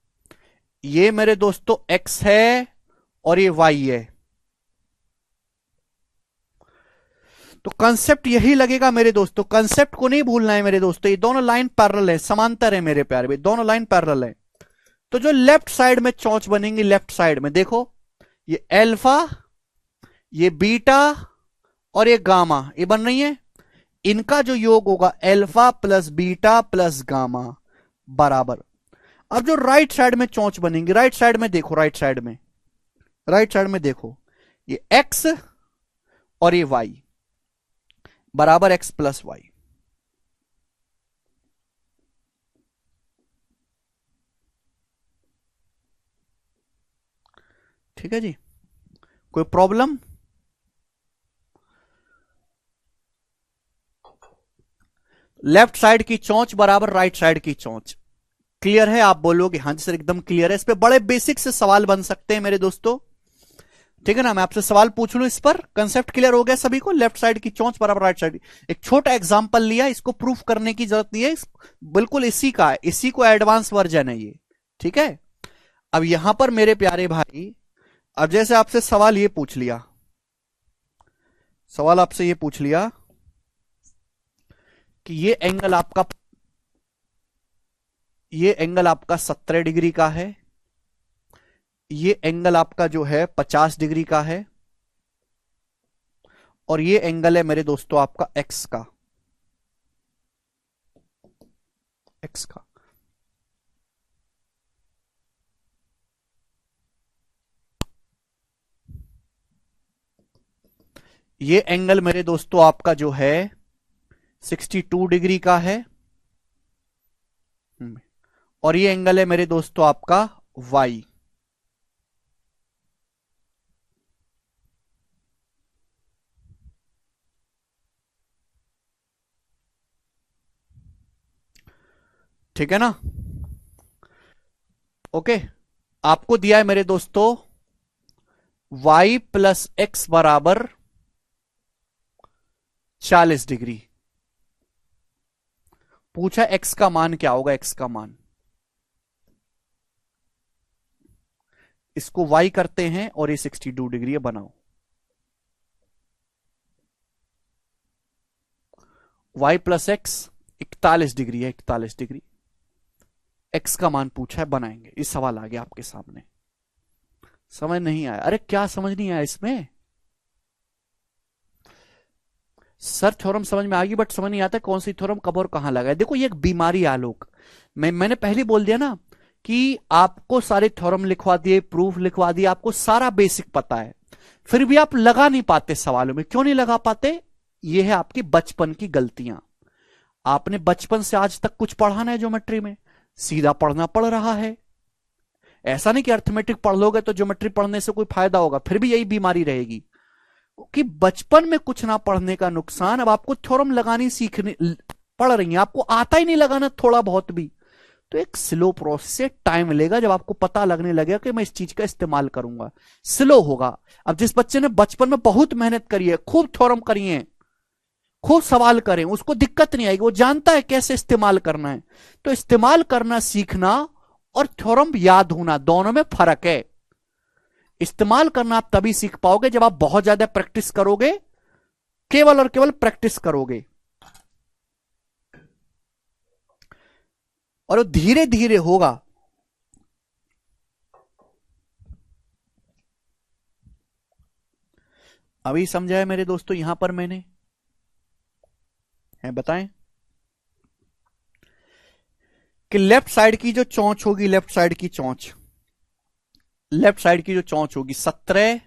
Speaker 1: ये मेरे दोस्तों एक्स है और ये वाई है। तो कंसेप्ट यही लगेगा मेरे दोस्तों, कंसेप्ट को नहीं भूलना है मेरे दोस्तों। ये दोनों लाइन पैरेलल है, समांतर है मेरे प्यारे भाई, दोनों लाइन पैरेलल है। तो जो लेफ्ट साइड में चौंच बनेंगी, लेफ्ट साइड में देखो, ये अल्फा, ये बीटा और ये गामा, ये बन रही है। इनका जो योग होगा alpha plus beta plus gamma बराबर। अब जो राइट साइड में चौंच बनेंगी, राइट साइड में देखो, राइट साइड में, राइट साइड में देखो, ये एक्स और ये वाई बराबर एक्स प्लस वाई। ठीक है जी, कोई प्रॉब्लम? लेफ्ट साइड की चौंच बराबर राइट साइड की चौंच। क्लियर है? आप बोलोगे हाँ जी सर एकदम क्लियर है। इस पे बड़े बेसिक से सवाल बन सकते हैं मेरे दोस्तों। ठीक है ना, मैं आपसे सवाल पूछ लूं इस पर, कंसेप्ट क्लियर हो गया सभी को? लेफ्ट साइड की चौंच बराबर राइट साइड। एक छोटा एग्जांपल लिया, इसको प्रूफ करने की जरूरत नहीं है, बिल्कुल इसी का है, इसी को एडवांस वर्जन है ये। ठीक है, अब यहां पर मेरे प्यारे भाई, अब जैसे आपसे सवाल ये पूछ लिया, सवाल आपसे ये पूछ लिया कि ये एंगल आपका 17 डिग्री का है, ये एंगल आपका जो है 50 डिग्री का है, और ये एंगल है मेरे दोस्तों आपका एक्स का, एक्स का। ये एंगल मेरे दोस्तों आपका जो है 62 डिग्री का है, और ये एंगल है मेरे दोस्तों आपका y। ठीक है ना? ओके, आपको दिया है मेरे दोस्तों y प्लस एक्स बराबर 40 डिग्री। पूछा x का मान क्या होगा, x का मान, इसको y करते हैं और ये 62 डिग्री है, बनाओ। y प्लस एक्स 41 डिग्री है, 41 डिग्री। x का मान पूछा है, बनाएंगे। इस सवाल आ गया आपके सामने। समझ नहीं आया? अरे क्या समझ नहीं आया इसमें सर? थ्योरम समझ में आ गई, बट समझ नहीं आता कौन सी थ्योरम कब और कहां लगा है। देखो ये एक बीमारी आलोक, मैंने पहले बोल दिया ना कि आपको सारे थ्योरम लिखवा दिए, प्रूफ लिखवा दिए, आपको सारा बेसिक पता है, फिर भी आप लगा नहीं पाते सवालों में। क्यों नहीं लगा पाते? ये है आपकी बचपन की गलतियां। आपने बचपन से आज तक कुछ पढ़ा ना है ज्योमेट्री में, सीधा पढ़ना पड़ रहा है। ऐसा नहीं कि अर्थमेटिक पढ़ लोगे तो ज्योमेट्री पढ़ने से कोई फायदा होगा, फिर भी यही बीमारी रहेगी कि बचपन में कुछ ना पढ़ने का नुकसान। अब आपको थ्योरम लगानी सीखने पड़ रही है, आपको आता ही नहीं लगाना थोड़ा बहुत भी, तो एक स्लो प्रोसेस से टाइम लेगा। जब आपको पता लगने लगेगा कि मैं इस चीज का इस्तेमाल करूंगा, स्लो होगा। अब जिस बच्चे ने बचपन में बहुत मेहनत करी है, खूब थ्योरम करी है, खूब सवाल करें, उसको दिक्कत नहीं आएगी, वो जानता है कैसे इस्तेमाल करना है। तो इस्तेमाल करना सीखना और थ्योरम याद होना, दोनों में फर्क है। इस्तेमाल करना आप तभी सीख पाओगे जब आप बहुत ज्यादा प्रैक्टिस करोगे, केवल और केवल प्रैक्टिस करोगे, और वो धीरे धीरे होगा। अभी समझा है मेरे दोस्तों? यहां पर मैंने है, बताएं कि लेफ्ट साइड की जो चौंच होगी, लेफ्ट साइड की चौंच, लेफ्ट साइड की जो चौंच होगी 17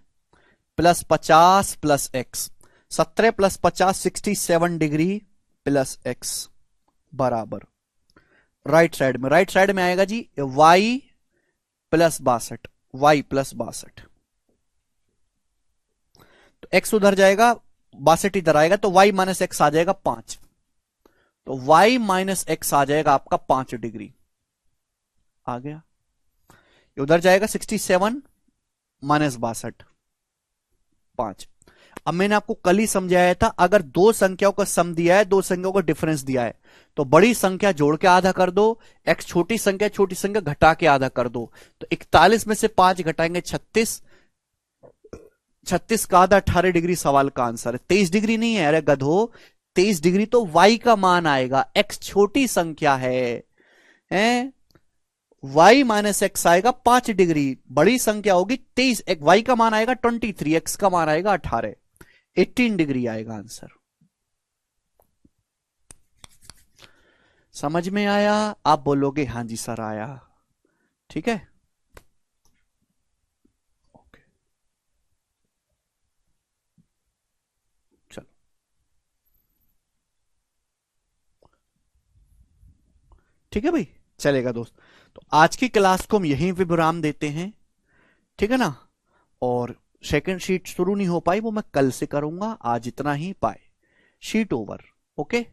Speaker 1: plus 50 plus x, 17 plus 50 67 degree plus x बराबर राइट साइड में, राइट साइड में आएगा जी y प्लस 62, y प्लस 62। तो x उधर जाएगा, 62 इधर आएगा, तो y माइनस एक्स आ जाएगा 5। तो y माइनस एक्स आ जाएगा आपका 5 डिग्री आ गया। उधर जाएगा 67 माइनस 62, 5। अब मैंने आपको कल ही समझाया था, अगर दो संख्याओं का सम दिया है, दो संख्याओं का डिफरेंस दिया है, तो बड़ी संख्या जोड़ के आधा कर दो, x छोटी संख्या घटा के आधा कर दो। तो 41 में से 5 घटाएंगे 36, 36 का आधा 18 डिग्री सवाल का आंसर है। 23 डिग्री नहीं है, अरे गधो, 23 डिग्री तो y का मान आएगा, x छोटी संख्या है, y माइनस एक्स आएगा 5 डिग्री, बड़ी संख्या होगी 23, y का मान आएगा 23, x का मान आएगा 18, 18 डिग्री आएगा आंसर। समझ में आया? आप बोलोगे हां जी सर आया। ठीक है, ओके, चलो ठीक है भाई, चलेगा दोस्त। तो आज की क्लास को हम यहीं पे विराम देते हैं, ठीक है ना? और सेकंड शीट शुरू नहीं हो पाई, वो मैं कल से करूंगा, आज इतना ही, पाए शीट ओवर। ओके।